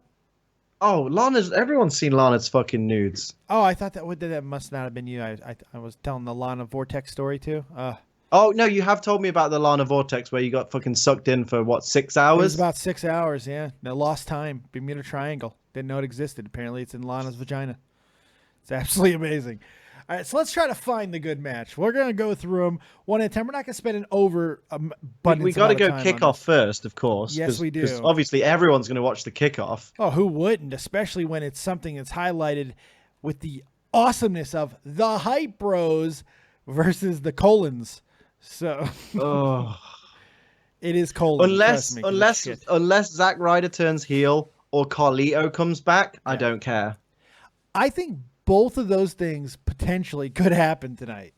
Oh, everyone's seen Lana's fucking nudes. Oh, I thought that must not have been you. I was telling the Lana Vortex story too. Oh, no, you have told me about the Lana Vortex where you got fucking sucked in for, 6 hours? It was about 6 hours, yeah. No, lost time. Bermuda Triangle. Didn't know it existed. Apparently it's in Lana's vagina. It's absolutely amazing. All right, so let's try to find the good match. We're gonna go through them one at a time. We're not gonna spend an abundance. We got to go amount of time on kickoff this. first, of course. Yes, we do. Because obviously everyone's going to watch the kickoff. Oh, who wouldn't? Especially when it's something that's highlighted with the awesomeness of the Hype Bros versus the Colons. So, it is Colons. Unless Zack Ryder turns heel or Carlito comes back, I don't care. I think both of those things potentially could happen tonight.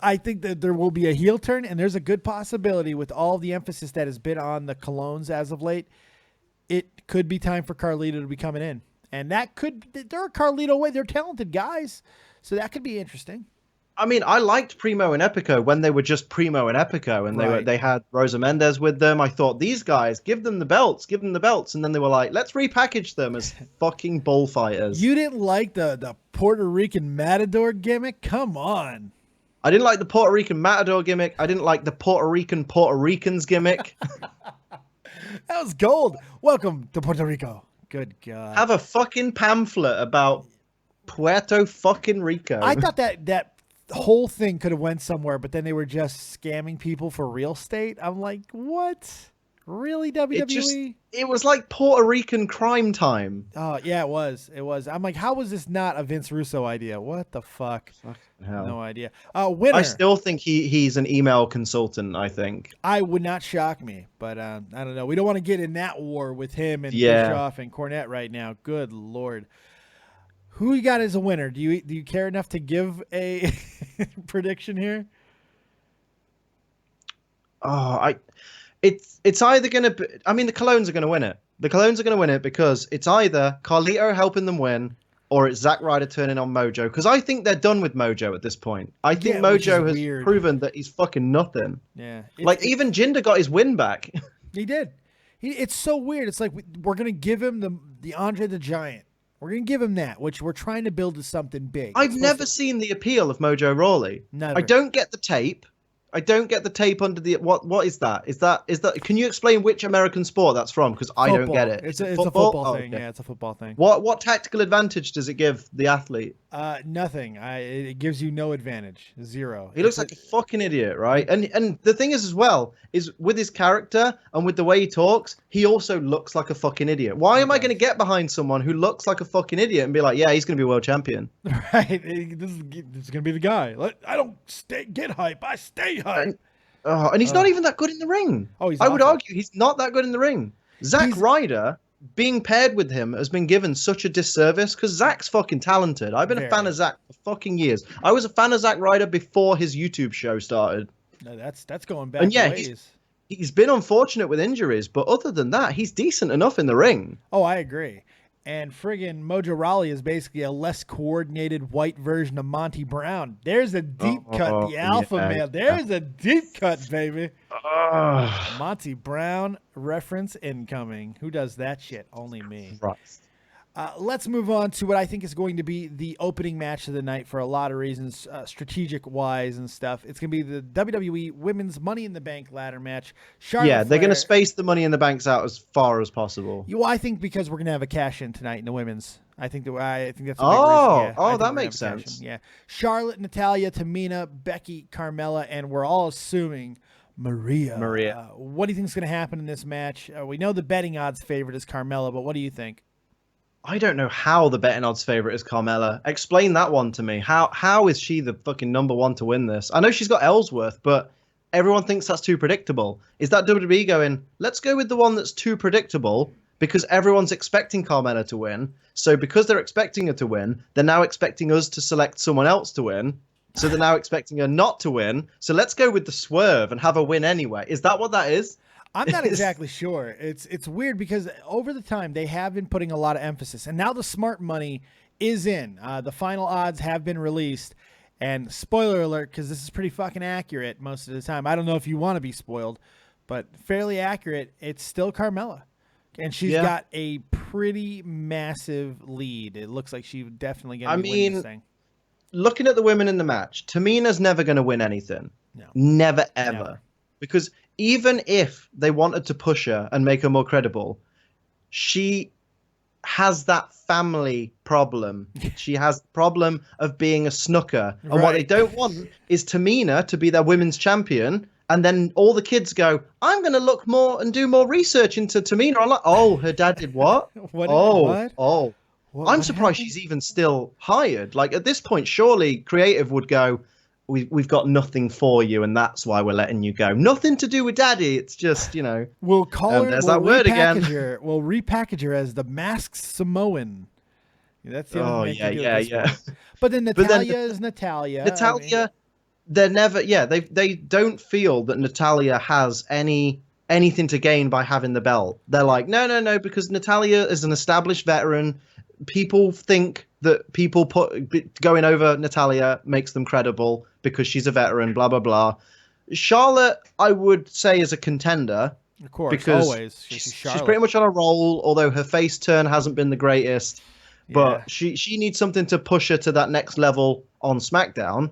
I think that there will be a heel turn, and there's a good possibility with all the emphasis that has been on the Colognes as of late. It could be time for Carlito to be coming in. And that could, they're a Carlito way. They're talented guys. So that could be interesting. I mean, I liked Primo and Epico when they were just Primo and Epico, and they had Rosa Mendez with them. I thought, these guys, give them the belts. And then they were like, let's repackage them as fucking bullfighters. You didn't like the Puerto Rican Matador gimmick? Come on. I didn't like the Puerto Rican Matador gimmick. I didn't like the Puerto Ricans gimmick. That was gold. Welcome to Puerto Rico. Good God. Have a fucking pamphlet about Puerto fucking Rico. I thought that whole thing could have went somewhere, but then they were just scamming people for real estate. I'm like, what? Really, WWE? It was like Puerto Rican crime time. Oh, yeah, it was. I'm like, how was this not a Vince Russo idea? What the fuck? Hell. No idea. Winner. I still think he's an email consultant, I think. I would not shock me, but I don't know. We don't want to get in that war with him and Bischoff and Cornette right now. Good Lord. Who you got as a winner? Do you care enough to give a prediction here? It's either going to be... I mean, the Colognes are going to win it. The Colognes are going to win it because it's either Carlito helping them win or it's Zack Ryder turning on Mojo. Because I think they're done with Mojo at this point. I think Mojo has proven that he's fucking nothing. Yeah. Even Jinder got his win back. He did. It's so weird. It's like we're going to give him the Andre the Giant. We're going to give him that, which we're trying to build to something big. I've never seen the appeal of Mojo Rawley. Never. I don't get the tape. I don't get the tape under the... What is that? Is that... Can you explain which American sport that's from? Because I don't get it. It's a football thing. Okay. Yeah, it's a football thing. What tactical advantage does it give the athlete? Nothing. It gives you no advantage. Zero. He looks like a fucking idiot, right? And the thing is as well, is with his character and with the way he talks, he also looks like a fucking idiot. Why am I going to get behind someone who looks like a fucking idiot and be like, yeah, he's going to be world champion? Right. This is going to be the guy. I don't get hype. I stay hype. And he's not even that good in the ring. I would argue he's not that good in the ring. Zack Ryder, being paired with him, has been given such a disservice because Zack's fucking talented. I've been a fan of Zack for fucking years. I was a fan of Zack Ryder before his YouTube show started. No, that's going back. And yeah, ways. He's been unfortunate with injuries, but other than that, he's decent enough in the ring. Oh, I agree. And friggin' Mojo Rawley is basically a less coordinated white version of Monty Brown. There's a deep cut, the alpha male. There's a deep cut, baby. Monty Brown reference incoming. Who does that shit? Only me. Let's move on to what I think is going to be the opening match of the night for a lot of reasons, strategic-wise and stuff. It's going to be the WWE Women's Money in the Bank ladder match. They're going to space the Money in the Banks out as far as possible. Well, I think because we're going to have a cash-in tonight in the women's. I think that's a big reason. Yeah, that makes sense. Yeah, Charlotte, Natalya, Tamina, Becky, Carmella, and we're all assuming Maria. What do you think is going to happen in this match? We know the betting odds favorite is Carmella, but what do you think? I don't know how the betting odds favorite is Carmella. Explain that one to me. How is she the fucking number one to win this? I know she's got Ellsworth, but everyone thinks that's too predictable. Is that WWE going, let's go with the one that's too predictable because everyone's expecting Carmella to win. So because they're expecting her to win, they're now expecting us to select someone else to win. So they're now expecting her not to win. So let's go with the swerve and have her win anyway. Is that what that is? I'm not exactly sure. It's weird because over the time they have been putting a lot of emphasis, and now the smart money is in. The final odds have been released, and spoiler alert, because this is pretty fucking accurate most of the time. I don't know if you want to be spoiled, but fairly accurate. It's still Carmella, and she's got a pretty massive lead. It looks like she's definitely going to be winning this thing. Looking at the women in the match, Tamina's never going to win anything. No. Never, ever. Because even if they wanted to push her and make her more credible, she has that family problem. She has the problem of being a snooker. And what they don't want is Tamina to be their women's champion. And then all the kids go, I'm going to look more and do more research into Tamina. I'm like, oh, her dad did what? I'm surprised she's even still hired. Like, at this point, surely creative would go, we've got nothing for you, and that's why we're letting you go. Nothing to do with daddy. It's just, you know. We'll call her. There's that word again. We'll repackage her as the Masked Samoan. That's the only thing yeah. But then Natalia is Natalia. Natalia, they're never. Yeah, they don't feel that Natalia has anything to gain by having the belt. They're like, no, because Natalia is an established veteran. People think that going over Natalia makes them credible because she's a veteran, blah, blah, blah. Charlotte, I would say, is a contender. Of course, because always. She's pretty much on a roll, although her face turn hasn't been the greatest. But she needs something to push her to that next level on SmackDown.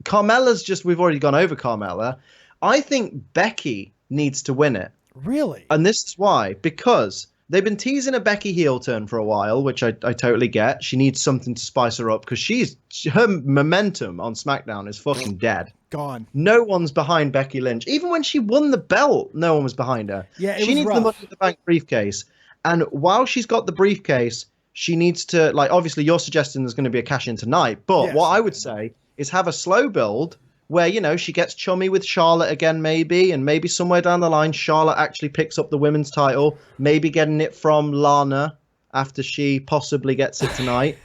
Carmella's just, we've already gone over Carmella. I think Becky needs to win it. Really? And this is why. Because they've been teasing a Becky heel turn for a while, which I totally get. She needs something to spice her up because her momentum on SmackDown is fucking dead. Gone. No one's behind Becky Lynch. Even when she won the belt, no one was behind her. Yeah, she needs the Money in the Bank briefcase. And while she's got the briefcase, she needs to, like, obviously you're suggesting there's going to be a cash in tonight. But what I would say is have a slow build where, you know, she gets chummy with Charlotte again, maybe, and maybe somewhere down the line, Charlotte actually picks up the women's title, maybe getting it from Lana after she possibly gets it tonight.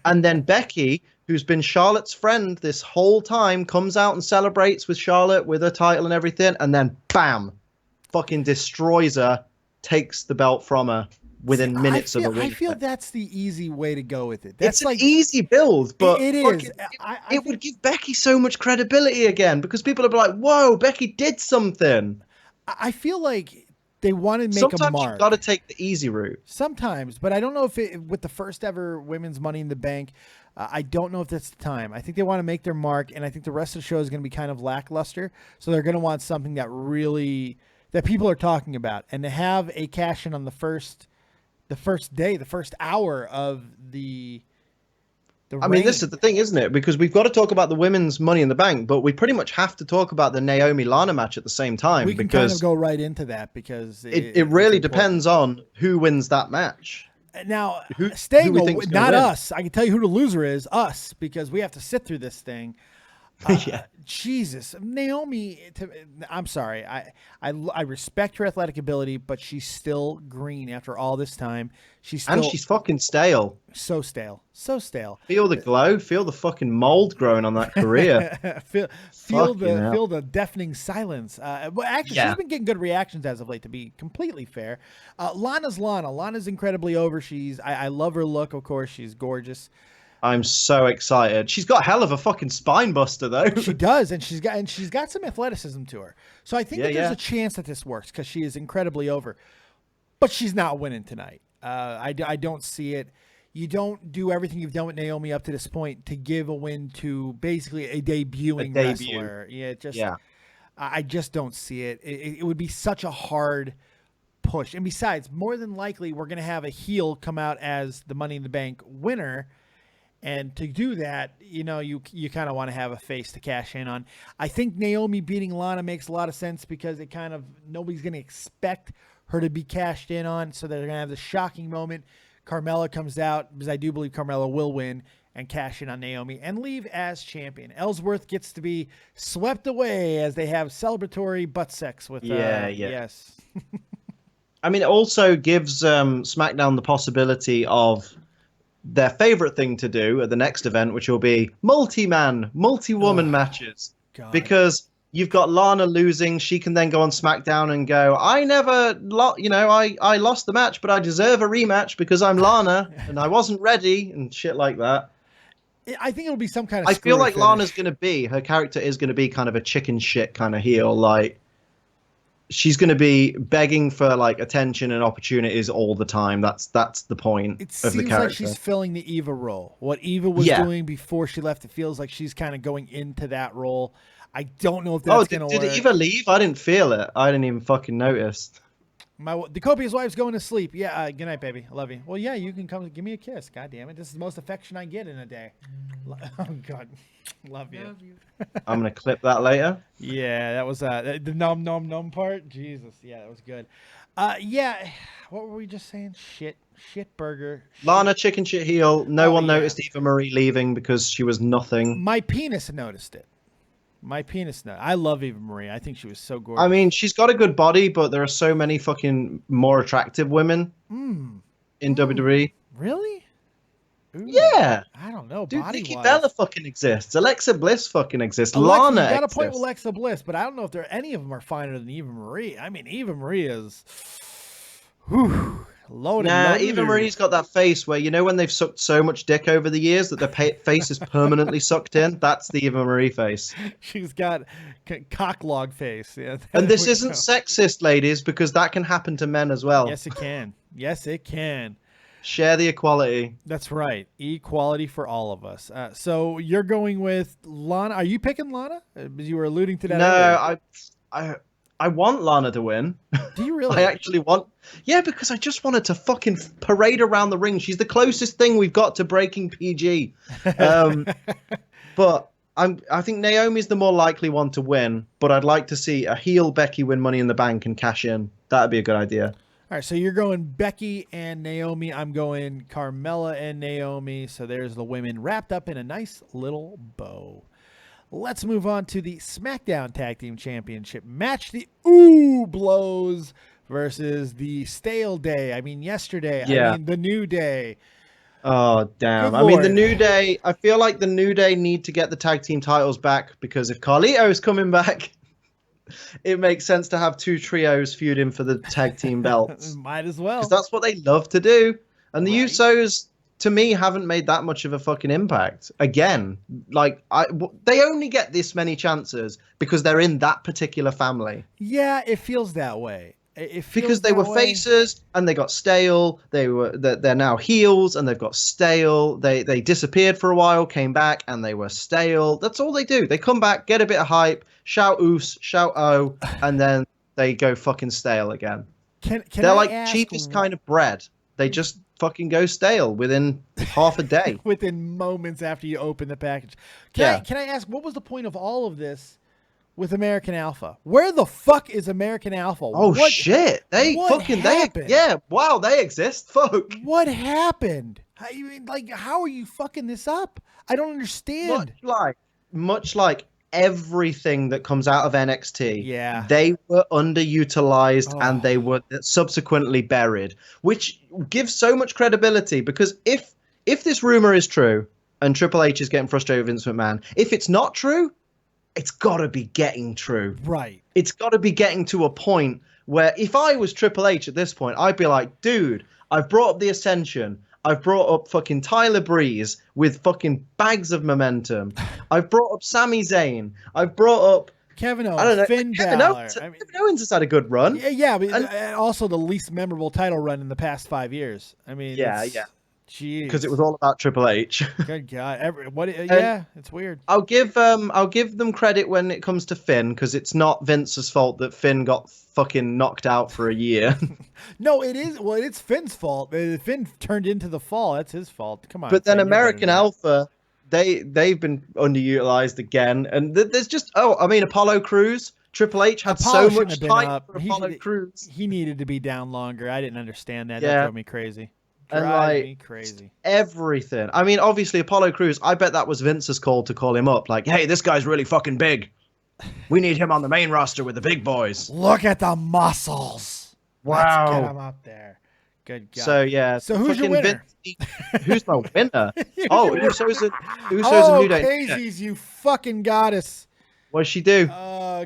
And then Becky, who's been Charlotte's friend this whole time, comes out and celebrates with Charlotte with her title and everything, and then bam, fucking destroys her, takes the belt from her within minutes of a win. I feel that's the easy way to go with it. It's like an easy build, but it is. It would give Becky so much credibility again because people would be like, "Whoa, Becky did something." I feel like they want to make Sometimes a mark. You've got to take the easy route. Sometimes, but I don't know if with the first ever women's Money in the Bank, I don't know if that's the time. I think they want to make their mark, and I think the rest of the show is going to be kind of lackluster. So they're going to want something that people are talking about, and to have a cash in on the first day, the first hour of the I mean, this is the thing, isn't it? Because we've got to talk about the women's Money in the Bank, but we pretty much have to talk about the Naomi Lana match at the same time. We can kind of go right into that because it really depends on who wins that match. Now, who not us. I can tell you who the loser is, us, because we have to sit through this thing. Jesus, Naomi. I'm sorry. I respect her athletic ability, but she's still green after all this time. She's fucking stale. So stale. Feel the glow. Feel the fucking mold growing on that career. feel the deafening silence. Well, actually, she's been getting good reactions as of late. To be completely fair, Lana's Lana. Lana's incredibly over. I love her look. Of course, she's gorgeous. I'm so excited. She's got a hell of a fucking spine buster, though. She does, and she's got some athleticism to her. So I think that there's a chance that this works because she is incredibly over. But she's not winning tonight. I don't see it. You don't do everything you've done with Naomi up to this point to give a win to basically a debuting wrestler. I just don't see it. It would be such a hard push. And besides, more than likely, we're going to have a heel come out as the Money in the Bank winner. And to do that, you kind of want to have a face to cash in on. I think Naomi beating Lana makes a lot of sense because nobody's going to expect her to be cashed in on. So they're going to have this shocking moment. Carmella comes out because I do believe Carmella will win and cash in on Naomi and leave as champion. Ellsworth gets to be swept away as they have celebratory butt sex with yes. I mean, it also gives SmackDown the possibility of their favorite thing to do at the next event, which will be multi-man, multi-woman matches. God. Because you've got Lana losing, she can then go on SmackDown and go, I lost the match, but I deserve a rematch because I'm Lana and I wasn't ready and shit like that. I think it'll be some kind of I feel like finish. Lana's going to be, her character is going to be kind of a chicken shit kind of heel, like she's going to be begging for like attention and opportunities all the time. That's the point of the character. It seems like she's filling the Eva role. What Eva was doing before she left, it feels like she's kind of going into that role. I don't know if that's going to work. Did Eva leave? I didn't feel it. I didn't even fucking notice. The copious wife's going to sleep. Yeah, good night, baby. I love you. Well, yeah, you can come give me a kiss. God damn it. This is the most affection I get in a day. Oh, God. Love you. I'm going to clip that later. Yeah, that was the nom nom nom part. Jesus. Yeah, that was good. Yeah, what were we just saying? Shit burger. Lana chicken shit heel. No one noticed Eva Marie leaving because she was nothing. My penis noticed it. I love Eva Marie. I think she was so gorgeous. I mean, she's got a good body, but there are so many fucking more attractive women in WWE. Really? Ooh, yeah. I don't know. Dude, Body Nikki wise. Bella fucking exists. Alexa Bliss fucking exists. Alexa, Lana you got a exists. point with Alexa Bliss, but I don't know if any of them are finer than Eva Marie. I mean, Eva Marie is loaded. Eva Marie's got that face where, you know, when they've sucked so much dick over the years that their face is permanently sucked in? That's the Eva Marie face. She's got cocklog face. Yeah, and this isn't sexist, ladies, because that can happen to men as well. Yes, it can. Yes, it can. Share the equality. That's right. Equality for all of us. So you're going with Lana. Are you picking Lana? You were alluding to that earlier. I want Lana to win. Do you really? I actually want... Yeah, because I just wanted to fucking parade around the ring. She's the closest thing we've got to breaking PG. But I think Naomi's the more likely one to win, but I'd like to see a heel Becky win Money in the Bank and cash in. That'd be a good idea. All right, so you're going Becky and Naomi. I'm going Carmella and Naomi. So there's the women wrapped up in a nice little bow. Let's move on to the SmackDown Tag Team Championship match. The Ooh Blows versus the Stale Day. I mean, yesterday. Yeah. I mean, the New Day. Oh, damn. Good I mean, the Lord. New Day, I feel like the New Day need to get the tag team titles back, because if Carlito's coming back, it makes sense to have two trios feuding for the tag team belts. Might as well. Because that's what they love to do. And the Usos, to me, haven't made that much of a fucking impact. Again, like, they only get this many chances because they're in that particular family. Yeah, it feels that way. It feels Because they were that way. faces and they got stale. They're now heels and they've got stale. They disappeared for a while, came back, and they were stale. That's all they do. They come back, get a bit of hype, shout oos, shout oh, and then they go fucking stale again. They're like cheapest kind of bread. They just fucking go stale within half a day. Within moments after you open the package. Can I ask, what was the point of all of this with American Alpha? Where the fuck is American Alpha? Oh, shit. They exist. Fuck. What happened? How are you fucking this up? I don't understand. Much like everything that comes out of NXT, yeah, they were underutilized and they were subsequently buried, which gives so much credibility, because if this rumor is true and Triple H is getting frustrated with Vince McMahon, if it's not true, it's got to be getting true. Right. It's got to be getting to a point where if I was Triple H at this point, I'd be like, dude, I've brought up the Ascension. I've brought up fucking Tyler Breeze with fucking bags of momentum. I've brought up Sami Zayn. I've brought up Kevin Owens, I don't know, Finn Kevin Balor. Owens. Kevin Owens has had a good run. Yeah, but and also the least memorable title run in the past 5 years. I mean, yeah. Jeez. Because it was all about Triple H. Good God. Yeah, it's weird. I'll give them credit when it comes to Finn, because it's not Vince's fault that Finn got fucking knocked out for a year. No, it is. Well, it's Finn's fault. Finn turned into the fall. That's his fault. Come on. But then Finn, American Alpha, they've been underutilized again, and there's just Apollo Crews. Triple H had so much time for Apollo Crews. He needed to be down longer. I didn't understand that. Yeah. That drove me crazy. And Me crazy. Everything. I mean, obviously Apollo Crews, I bet that was Vince's call to call him up. Like, hey, this guy's really fucking big. We need him on the main roster with the big boys. Look at the muscles. Wow. Let's get him up there. Good God. So yeah. So who's your winner? Who's my winner? Usos Oh, and New Day. Casey's, you fucking goddess. What'd she do?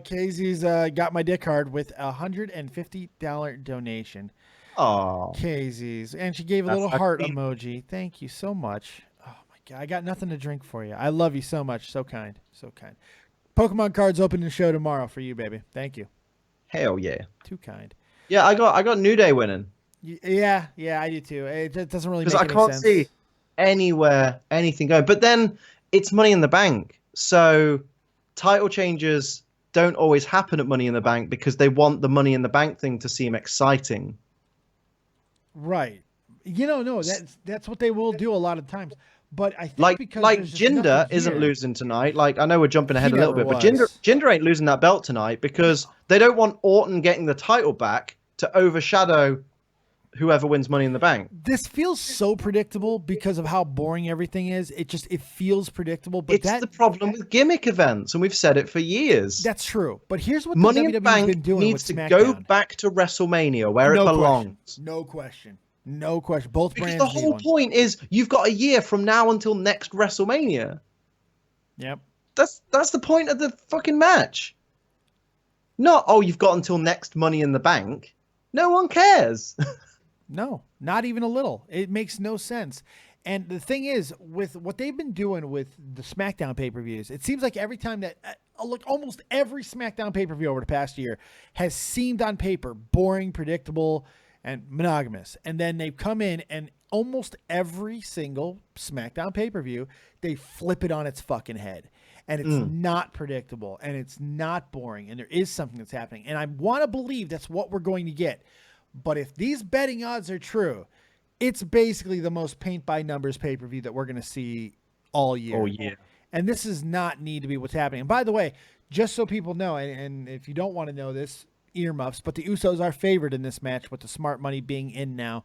Casey's got my dick hard with $150 donation. Oh, Casey's, and she gave a little heart emoji. Thank you so much. Oh my God, I got nothing to drink for you. I love you so much. So kind, so kind. Pokemon cards open the show tomorrow for you, baby. Thank you. Hell yeah. Too kind. Yeah, I got New Day winning. Yeah, I do too. It just doesn't really make Because I can't see anywhere anything going. But then it's Money in the Bank, so title changes don't always happen at Money in the Bank because they want the Money in the Bank thing to seem exciting. Right. No, that's what they will do a lot of times. But I think like because Jinder isn't losing tonight. Like, I know we're jumping ahead a little bit, but Jinder ain't losing that belt tonight because they don't want Orton getting the title back to overshadow whoever wins Money in the Bank. This feels so predictable because of how boring everything is. It feels predictable. But it's the problem with gimmick events, and we've said it for years. That's true. But here's what Money the in the WWE's been Bank doing needs with to SmackDown. go back to WrestleMania where it belongs. No question. No question. Both Because brands the whole point is you've got a year from now until next WrestleMania. Yep. That's the point of the fucking match. Not, oh, you've got until next Money in the Bank. No one cares. No, not even a little. It makes no sense. And the thing is, with what they've been doing with the SmackDown pay-per-views, it seems like every time that, look, almost every SmackDown pay-per-view over the past year has seemed on paper boring, predictable, and monogamous. And then they've come in and almost every single SmackDown pay-per-view, they flip it on its fucking head. And it's not predictable, and it's not boring, and there is something that's happening. And I want to believe that's what we're going to get. But if these betting odds are true, it's basically the most paint-by-numbers pay-per-view that we're going to see all year. Oh, yeah. And this does not need to be what's happening. And by the way, just so people know, and if you don't want to know this, earmuffs, but the Usos are favored in this match with the smart money being in now,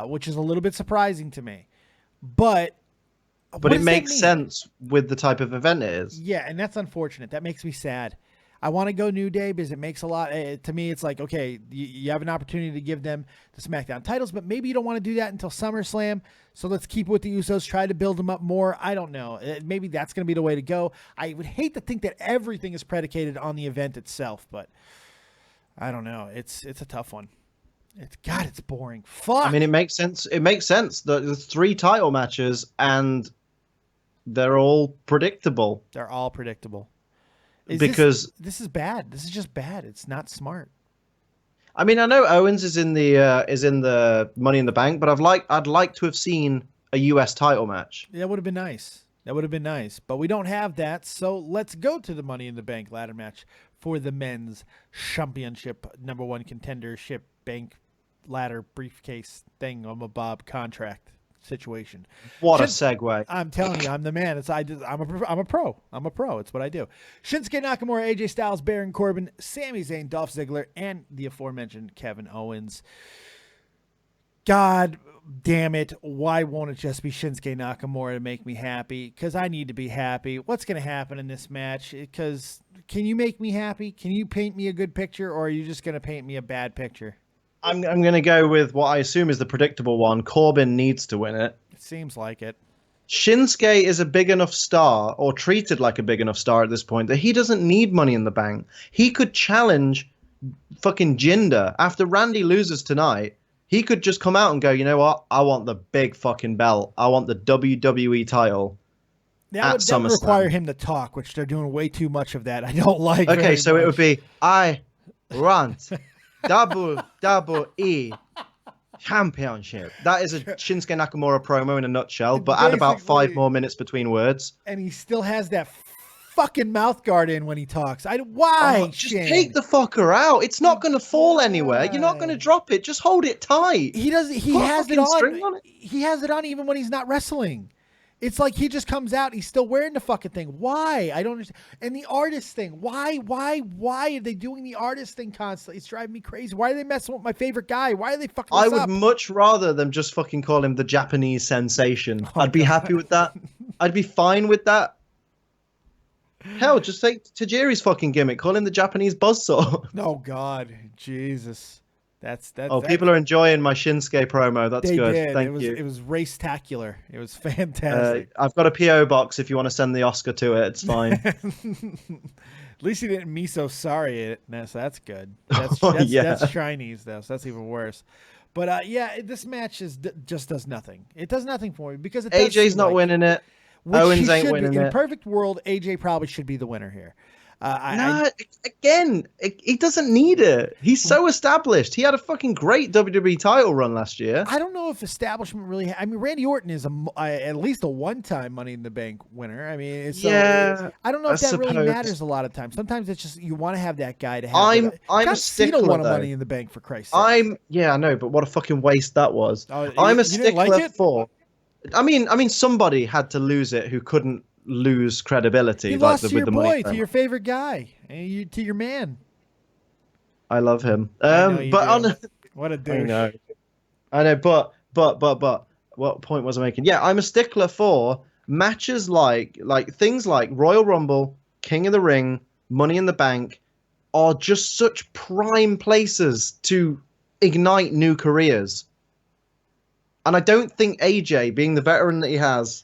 which is a little bit surprising to me. But it makes sense with the type of event it is. Yeah, and that's unfortunate. That makes me sad. I want to go New Day because it makes a lot. To me, it's like, okay, you have an opportunity to give them the SmackDown titles, but maybe you don't want to do that until SummerSlam. So let's keep it with the Usos, try to build them up more. I don't know. Maybe that's going to be the way to go. I would hate to think that everything is predicated on the event itself, but I don't know. It's a tough one. It's boring. Fuck. I mean, it makes sense. It makes sense that there's 3 title matches and they're all predictable. They're all predictable. Because this is bad. This is just bad. It's not smart. I mean, I know Owens is in the Money in the Bank, but I'd like to have seen a US title match. That would have been nice. But we don't have that, so let's go to the Money in the Bank ladder match for the men's championship #1 contendership bank ladder briefcase thing on a Bob contract situation. What a segue. I'm telling you, I'm the man. I'm a pro. I'm a pro. It's what I do. Shinsuke Nakamura, AJ Styles, Baron Corbin, Sami Zayn, Dolph Ziggler, and the aforementioned Kevin Owens. God damn it. Why won't it just be Shinsuke Nakamura to make me happy? Because I need to be happy. What's going to happen in this match? Because can you make me happy? Can you paint me a good picture, or are you just going to paint me a bad picture? I'm going to go with what I assume is the predictable one. Corbin needs to win it. It seems like it. Shinsuke is a big enough star, or treated like a big enough star at this point, that he doesn't need Money in the Bank. He could challenge fucking Jinder. After Randy loses tonight, he could just come out and go, you know what? I want the big fucking belt. I want the WWE title. That would require him to talk, which they're doing way too much of that. I don't like. Okay, so it would be, I want WWE Championship. That is a Shinsuke Nakamura promo in a nutshell, but add about 5 more minutes between words. And he still has that fucking mouth guard in when he talks. Why? Just take the fucker out. It's not going to fall anywhere. You're not going to drop it. Just hold it tight. He doesn't. He has it on. He has it on even when he's not wrestling. It's like he just comes out. He's still wearing the fucking thing. Why? I don't understand. And the artist thing. Why are they doing the artist thing constantly? It's driving me crazy. Why are they messing with my favorite guy? Why are they fucking I would much rather them just fucking call him the Japanese sensation. I'd be happy with that. I'd be fine with that. Hell, just take Tajiri's fucking gimmick. Call him the Japanese buzzsaw. Oh, God. Jesus. That's people are enjoying my Shinsuke promo. That's good. Did. Thank you. It was race-tacular. It was fantastic. I've got a P.O. box if you want to send the Oscar to it. It's fine. At least he didn't me so sorry it. So that's good. That's Chinese, though, so that's even worse. But, yeah, this match just does nothing. It does nothing for me because AJ's not winning it. Owens ain't winning it. In a perfect world, AJ probably should be the winner here. He doesn't need it. He's so established. He had a fucking great WWE title run last year. I don't know if establishment really. I mean, Randy Orton is at least a one-time Money in the Bank winner. I mean, I don't know if that really matters a lot of times. Sometimes it's just you want to have that guy to have. I'm a stickler. Won Money in the Bank for Christ's sake. I know, but what a fucking waste that was. I'm a stickler for. I mean, somebody had to lose it who couldn't lose credibility. You lost to your boy, to your favorite guy, and to your man. I love him. What a douche. I know, but what point was I making? Yeah, I'm a stickler for matches like things like Royal Rumble, King of the Ring, Money in the Bank are just such prime places to ignite new careers. And I don't think AJ, being the veteran that he has,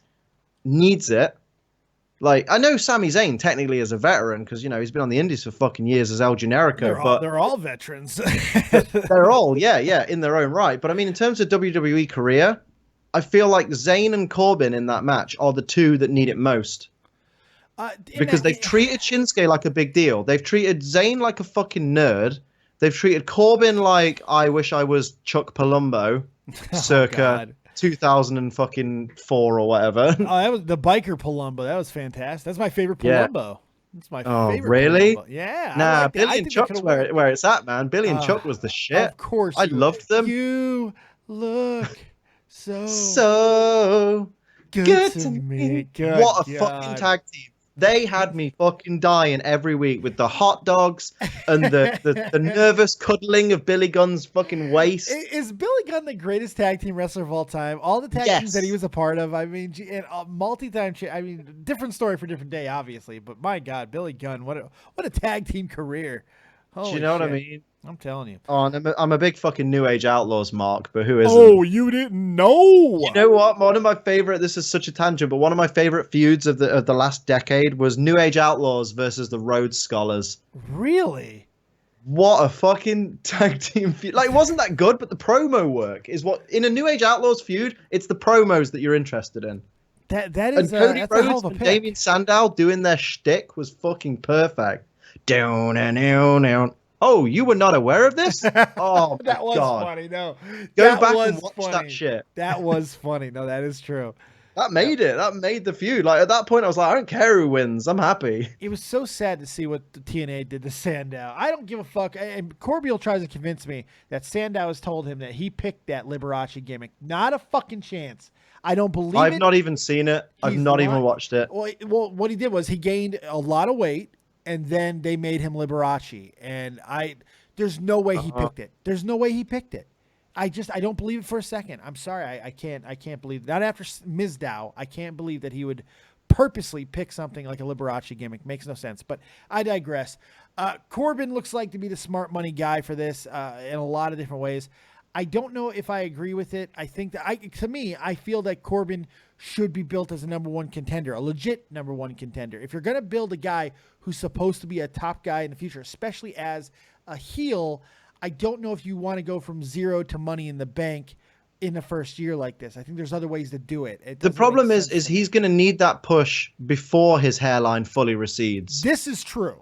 needs it. Like, I know Sami Zayn technically is a veteran because, he's been on the indies for fucking years as El Generico. They're all veterans. They're all, in their own right. But I mean, in terms of WWE career, I feel like Zayn and Corbin in that match are the two that need it most. Because they've treated Shinsuke like a big deal. They've treated Zayn like a fucking nerd. They've treated Corbin like, I wish I was Chuck Palumbo, circa 2004 or whatever. Oh, that was the biker Palumbo. That was fantastic. That's my favorite Palumbo. That's my favorite. Oh, really? Palumbo. Yeah. Nah, Billy and Chuck's where it's at, man. Billy and Chuck was the shit. Of course. I loved them. You look so good to me. What a fucking tag team. They had me fucking dying every week with the hot dogs and the nervous cuddling of Billy Gunn's fucking waist. Is Billy Gunn the greatest tag team wrestler of all time? All the tag teams that he was a part of, I mean, and multi-time, I mean, different story for different day, obviously. But my God, Billy Gunn, what a tag team career. Do you know what I mean? I'm telling you. Oh, and I'm a big fucking New Age Outlaws mark, but who isn't? Oh, you didn't know? You know what? One of my favorite. This is such a tangent, but one of my favorite feuds of the last decade was New Age Outlaws versus the Rhodes Scholars. Really? What a fucking tag team feud! Like, it wasn't that good, but the promo work is what in a New Age Outlaws feud. It's the promos that you're interested in. That is. And Cody that's Rhodes a hell of a and pick. Damien Sandow doing their shtick was fucking perfect. Down and down, down. Oh, you were not aware of this? Oh, my That was God. funny. No, Go back and watch that shit. That was funny. No, that is true. That made it. That made the feud. Like, at that point, I was like, I don't care who wins. I'm happy. It was so sad to see what the TNA did to Sandow. I don't give a fuck. And Corbeil tries to convince me that Sandow has told him that he picked that Liberace gimmick. Not a fucking chance. I don't believe it. I've not even seen it. I've not even watched it. Well, what he did was he gained a lot of weight, and then they made him Liberace. And there's no way he picked it. There's no way he picked it. I don't believe it for a second. I'm sorry. I can't believe it. Not after Mizdow. I can't believe that he would purposely pick something like a Liberace gimmick. Makes no sense. But I digress. Corbin looks like to be the smart money guy for this in a lot of different ways. I don't know if I agree with it. I think that I feel that Corbin should be built as a number one contender, a legit number one contender. If you're going to build a guy who's supposed to be a top guy in the future, especially as a heel, I don't know if you want to go from zero to Money in the Bank in the first year like this. I think there's other ways to do it. The problem is he's going to need that push before his hairline fully recedes. This is true.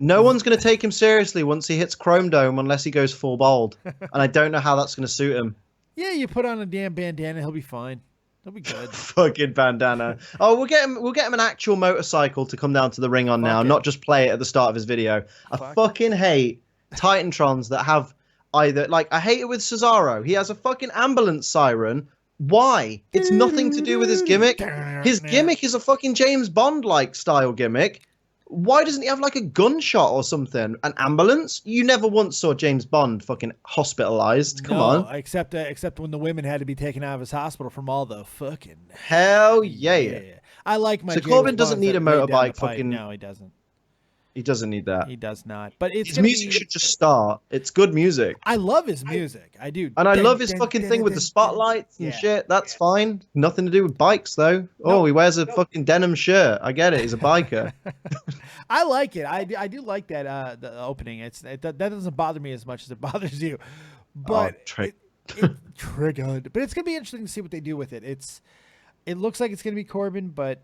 No one's going to take him seriously once he hits Chrome Dome unless he goes full bald. And I don't know how that's going to suit him. Yeah, you put on a damn bandana, he'll be fine. He'll be good. Fucking bandana. Oh, we'll get him an actual motorcycle to come down to the ring on now, not just play it at the start of his video. I fucking hate Titantrons that have either, like, I hate it with Cesaro. He has a fucking ambulance siren. Why? It's nothing to do with his gimmick. His gimmick is a fucking James Bond-like style gimmick. Why doesn't he have like a gunshot or something? An ambulance? You never once saw James Bond fucking hospitalized. Come on. Except when the women had to be taken out of his hospital from all the fucking... Hell yeah. I like my... So Corbin doesn't need a motorbike fucking... No, he doesn't. He doesn't need that. He does not. But his music should just start. It's good music. I love his music. I do. And I love his fucking thing with the spotlights and shit. That's fine. Nothing to do with bikes, though. Oh, he wears a fucking denim shirt. I get it. He's a biker. I like it. I do like that the opening. That doesn't bother me as much as it bothers you. But triggered. But it's gonna be interesting to see what they do with it. It looks like it's gonna be Corbin, but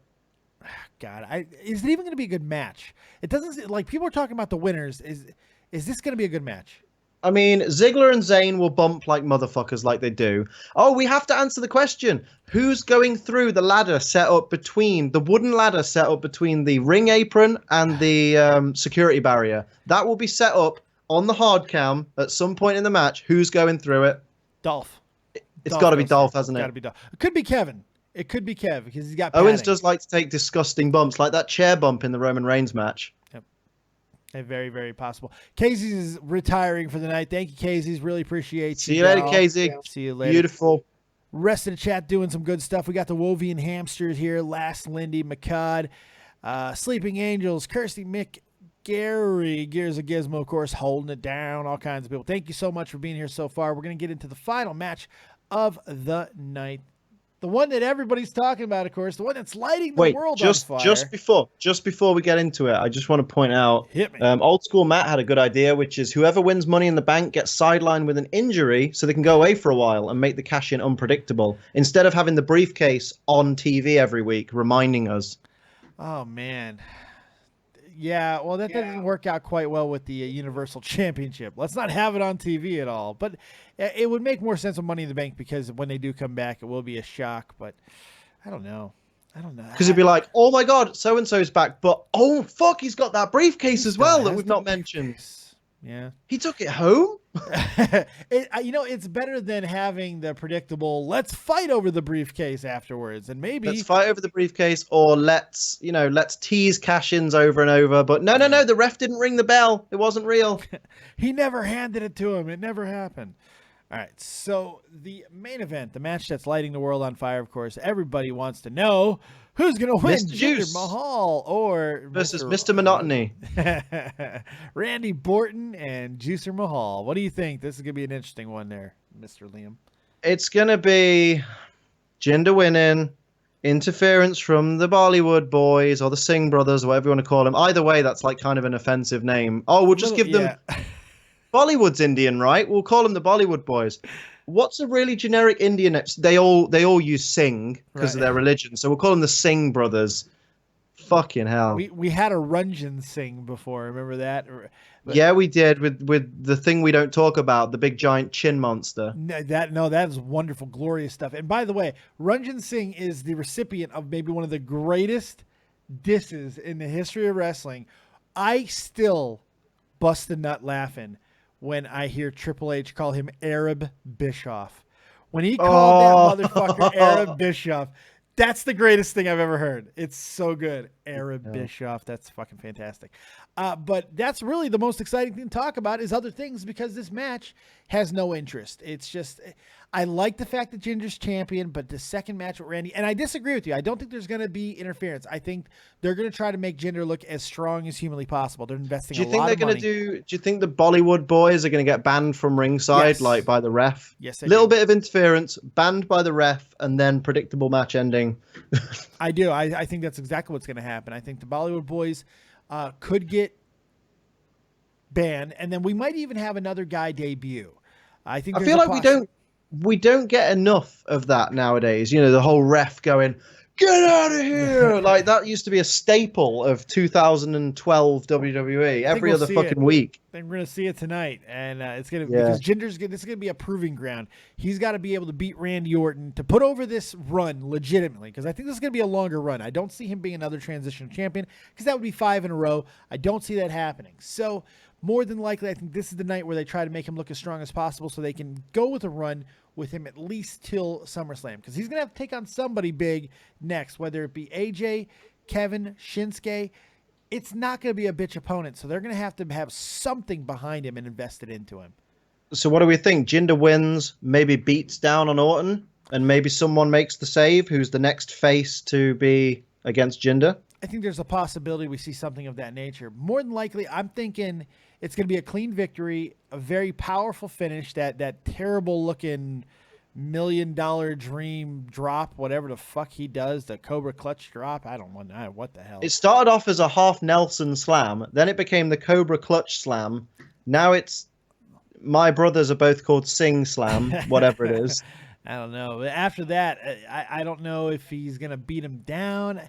God, is it even going to be a good match? It doesn't like people are talking about the winners. Is this going to be a good match? I mean, Ziggler and Zayn will bump like motherfuckers like they do. Oh, we have to answer the question. Who's going through the ladder set up between, the wooden ladder set up between the ring apron and the security barrier? That will be set up on the hard cam at some point in the match. Who's going through it? Dolph. It's got to be Dolph, hasn't it? Got to be Dolph. It could be Kevin. It could be Kev because he's got Owens padding. does like to take disgusting bumps, like that chair bump in the Roman Reigns match. Very, very possible. Casey's is retiring for the night. Thank you, Casey's. Really appreciate you. See you later, Casey. See you later. Beautiful. Rest of the chat doing some good stuff. We got the Wovian Hamsters here. Last Lindy McCod. Sleeping Angels. Kirsty McGarry. Gears of Gizmo, of course, holding it down. All kinds of people. Thank you so much for being here so far. We're going to get into the final match of the night. The one that everybody's talking about, of course, the one that's lighting the world on fire. Just before we get into it, I just want to point out, Hit me. Old School Matt had a good idea, which is whoever wins Money in the Bank gets sidelined with an injury so they can go away for a while and make the cash-in unpredictable, instead of having the briefcase on TV every week reminding us. Oh, man. Yeah, well, that doesn't work out quite well with the Universal Championship. Let's not have it on TV at all. But it would make more sense with Money in the Bank because when they do come back, it will be a shock. But I don't know. Because it'd be like, oh my God, so-and-so's back. But, oh, fuck, he's got that briefcase as well that we've not mentioned. Yeah. He took it home? It's better than having the predictable, let's fight over the briefcase afterwards. And maybe let's fight over the briefcase, or let's tease cash-ins over and over. But no, the ref didn't ring the bell. It wasn't real. He never handed it to him. It never happened. All right, so the main event, the match that's lighting the world on fire, of course, everybody wants to know who's going to win, Mr. Jinder Juice Mahal or versus Mr. Monotony. Randy Orton and Juicer Mahal. What do you think? This is going to be an interesting one there, Mr. Liam. It's going to be Jinder winning, interference from the Bollywood boys or the Singh brothers, or whatever you want to call them. Either way, that's like kind of an offensive name. Oh, we'll just give them... Bollywood's Indian, right? We'll call them the Bollywood boys. What's a really generic Indian name? They all use Singh because of their religion, so we'll call them the Singh brothers. Fucking hell. We had a Ranjan Singh before. Remember that? Yeah, we did with the thing we don't talk about, the big giant chin monster. That is wonderful, glorious stuff. And by the way, Ranjan Singh is the recipient of maybe one of the greatest disses in the history of wrestling. I still bust a nut laughing when I hear Triple H call him Arab Bischoff. When he called that motherfucker Arab Bischoff, that's the greatest thing I've ever heard. It's so good. Arab Bischoff. That's fucking fantastic. But that's really the most exciting thing to talk about is other things because this match has no interest. It's just, I like the fact that Jinder's champion, but the second match with Randy, and I disagree with you. I don't think there's going to be interference. I think they're going to try to make Jinder look as strong as humanly possible. They're investing a lot of money. Do you think the Bollywood boys are going to get banned from ringside, like by the ref? Yes, little bit of interference, banned by the ref, and then predictable match ending. I do. I think that's exactly what's going to happen. I think the Bollywood boys could get banned, and then we might even have another guy debut. I feel like we don't get enough of that nowadays. You know, the whole ref going, "Get out of here!" Like that used to be a staple of 2012 WWE every other fucking week. I think we're gonna see it tonight, and it's gonna because Jinder's this is gonna be a proving ground. He's got to be able to beat Randy Orton to put over this run legitimately, because I think this is gonna be a longer run. I don't see him being another transition champion because that would be 5 in a row. I don't see that happening. So more than likely, I think this is the night where they try to make him look as strong as possible so they can go with a run with him at least till SummerSlam, because he's going to have to take on somebody big next, whether it be AJ, Kevin, Shinsuke. It's not going to be a bitch opponent, so they're going to have something behind him and invested into him. So what do we think? Jinder wins, maybe beats down on Orton, and maybe someone makes the save who's the next face to be against Jinder? I think there's a possibility we see something of that nature. More than likely, I'm thinking it's going to be a clean victory, a very powerful finish, that terrible-looking $1 million dream drop, whatever the fuck he does, the Cobra Clutch drop. I don't want that. What the hell? It started off as a half Nelson slam, then it became the Cobra Clutch slam. Now it's my brothers are both called Sing Slam, whatever it is. I don't know. After that, I don't know if he's going to beat him down.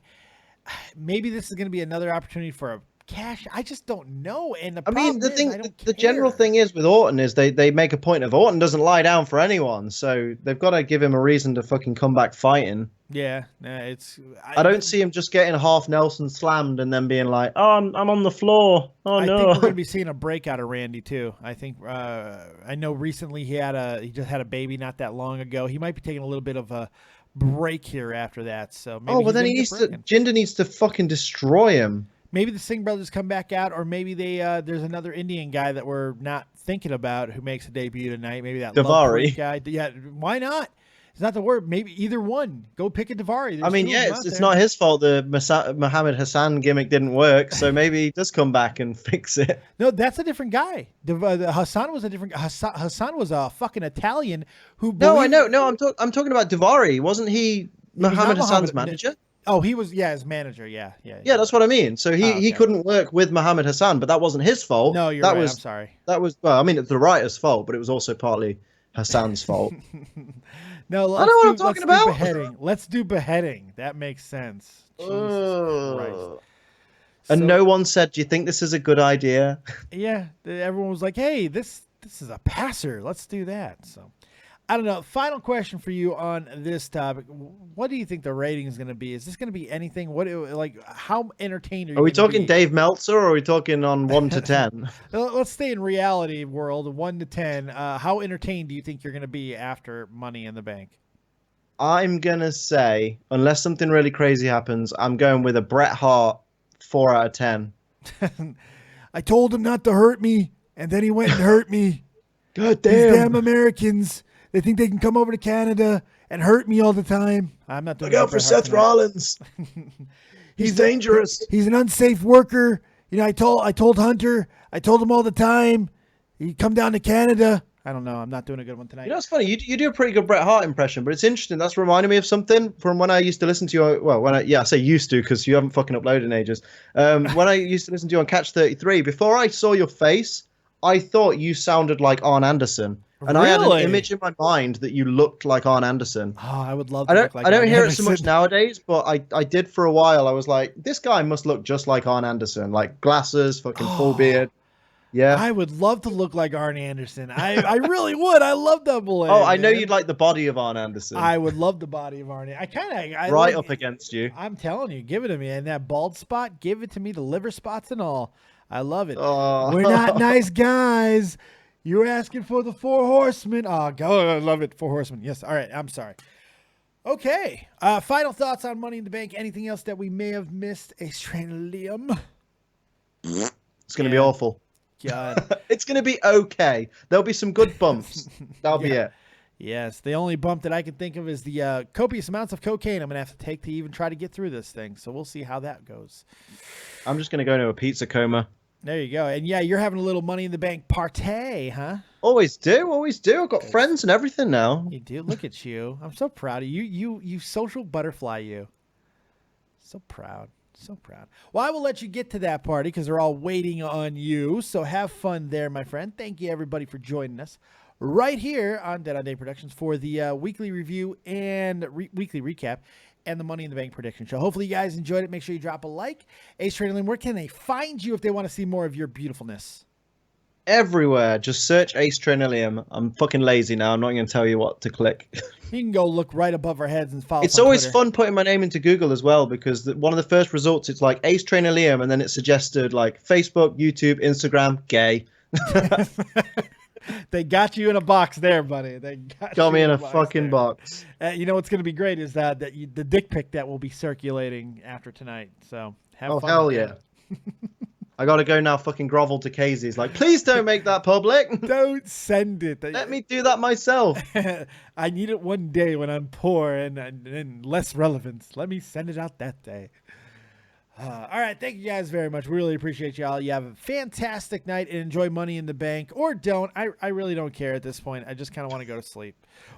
maybe this is going to be another opportunity for a cash. I just don't know. And the I mean, the problem is, thing, the general thing is with Orton is they make a point of Orton doesn't lie down for anyone, so they've got to give him a reason to fucking come back fighting. Yeah, it's. I don't see him just getting half Nelson slammed and then being like, "Oh, I'm on the floor." Oh I no! think we're going to be seeing a breakout of Randy too. I think I know recently he just had a baby not that long ago. He might be taking a little bit of a break here after that. So maybe Well, then Jinder needs to fucking destroy him. Maybe the Singh brothers come back out, or maybe there's another Indian guy that we're not thinking about who makes a debut tonight. Maybe that Davari guy. Yeah, why not? It's not the word. Maybe either one. Go pick a Davari. I mean, yeah, it's not his fault the Muhammad Hassan gimmick didn't work, so maybe he does come back and fix it. No, that's a different guy. The Hassan was a different. Hassan was a fucking Italian who. No, I know. No, I'm talking about Davari. Wasn't he Muhammad Hassan's manager? Oh, he was. Yeah, his manager. Yeah. Yeah, that's what I mean. So he couldn't work with Muhammad Hassan, but that wasn't his fault. No, you're right. I'm sorry. That was, well, I mean, it's the writer's fault, but it was also partly Hassan's fault. No, I know what I'm talking about. Beheading. Let's do beheading. That makes sense. Jesus Christ. And no one said, "Do you think this is a good idea?" Yeah, everyone was like, "Hey, this is a passer. Let's do that." So, I don't know. Final question for you on this topic: what do you think the rating is going to be? Is this going to be anything? How entertained are we talking Dave Meltzer, or are we talking on 1 to 10? Let's stay in reality world, 1 to 10. How entertained do you think you're going to be after Money in the Bank? I'm gonna say, unless something really crazy happens, I'm going with a Bret Hart 4 out of 10. I told him not to hurt me, and then he went and hurt me. God These damn. damn Americans. They think they can come over to Canada and hurt me all the time. I'm not doing. Look out for Seth Rollins. He's dangerous. He's an unsafe worker. You know, I told Hunter. I told him all the time. He come down to Canada. I don't know. I'm not doing a good one tonight. You know, it's funny. You do a pretty good Bret Hart impression, but it's interesting. That's reminding me of something from when I used to listen to you. Well, I say used to because you haven't fucking uploaded in ages. When I used to listen to you on Catch 33, before I saw your face, I thought you sounded like Arn Anderson. And I had an image in my mind that you looked like Arn Anderson. Oh, I would love to look like I don't Arn hear Anderson. it so much nowadays, but I did for a while. I was like, this guy must look just like Arn Anderson. Like glasses, fucking full beard. Yeah. I would love to look like Arn Anderson. I really would. I love that boy. Oh, I know you'd like the body of Arn Anderson. I would love the body of Arn. Right up against you. I'm telling you, give it to me. And that bald spot, give it to me. The liver spots and all. I love it. Oh. We're not nice guys. You're asking for the 4 horsemen. Oh, God, I love it. 4 horsemen. Yes. All right. I'm sorry. Okay. Final thoughts on Money in the Bank. Anything else that we may have missed? Ace Trainer Liam. It's going to be awful. God. It's going to be okay. There'll be some good bumps. That'll be it. Yes. The only bump that I can think of is the copious amounts of cocaine I'm going to have to take to even try to get through this thing. So we'll see how that goes. I'm just going to go into a pizza coma. There you go. And yeah, you're having a little Money in the Bank party, huh? Always do. Always do. I've got friends and everything now. You do. Look at you. I'm so proud of you. You social butterfly, you. So proud. So proud. Well, I will let you get to that party because they're all waiting on you. So have fun there, my friend. Thank you, everybody, for joining us right here on Dead on Day Productions for the weekly review and weekly recap and the Money in the Bank prediction show. Hopefully you guys enjoyed it. Make sure you drop a like. Ace Trainer Liam, where can they find you if they want to see more of your beautifulness? Everywhere. Just search Ace Trainer Liam. I'm fucking lazy now. I'm not going to tell you what to click. You can go look right above our heads and follow It's us on always Twitter. fun putting my name into Google as well because one of the first results, it's like Ace Trainer Liam, and then it suggested like Facebook, YouTube, Instagram, gay. They got you in a box there, buddy. They got me in a box fucking there. box. You know what's going to be great is that the dick pic that will be circulating after tonight. So have fun. Oh, hell with yeah. that. I got to go now fucking grovel to Casey's. Like, please don't make that public. Don't send it. Let me do that myself. I need it one day when I'm poor and less relevance. Let me send it out that day. All right. Thank you guys very much. We really appreciate y'all. You have a fantastic night and enjoy Money in the Bank. Or don't. I really don't care at this point. I just kind of want to go to sleep.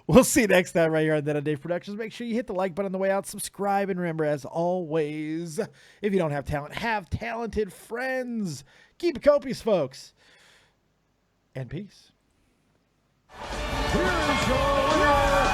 We'll see you next time right here on Dead on Day Productions. Make sure you hit the like button on the way out. Subscribe. And remember, as always, if you don't have talent, have talented friends. Keep it copious, folks. And peace. Here's your winner,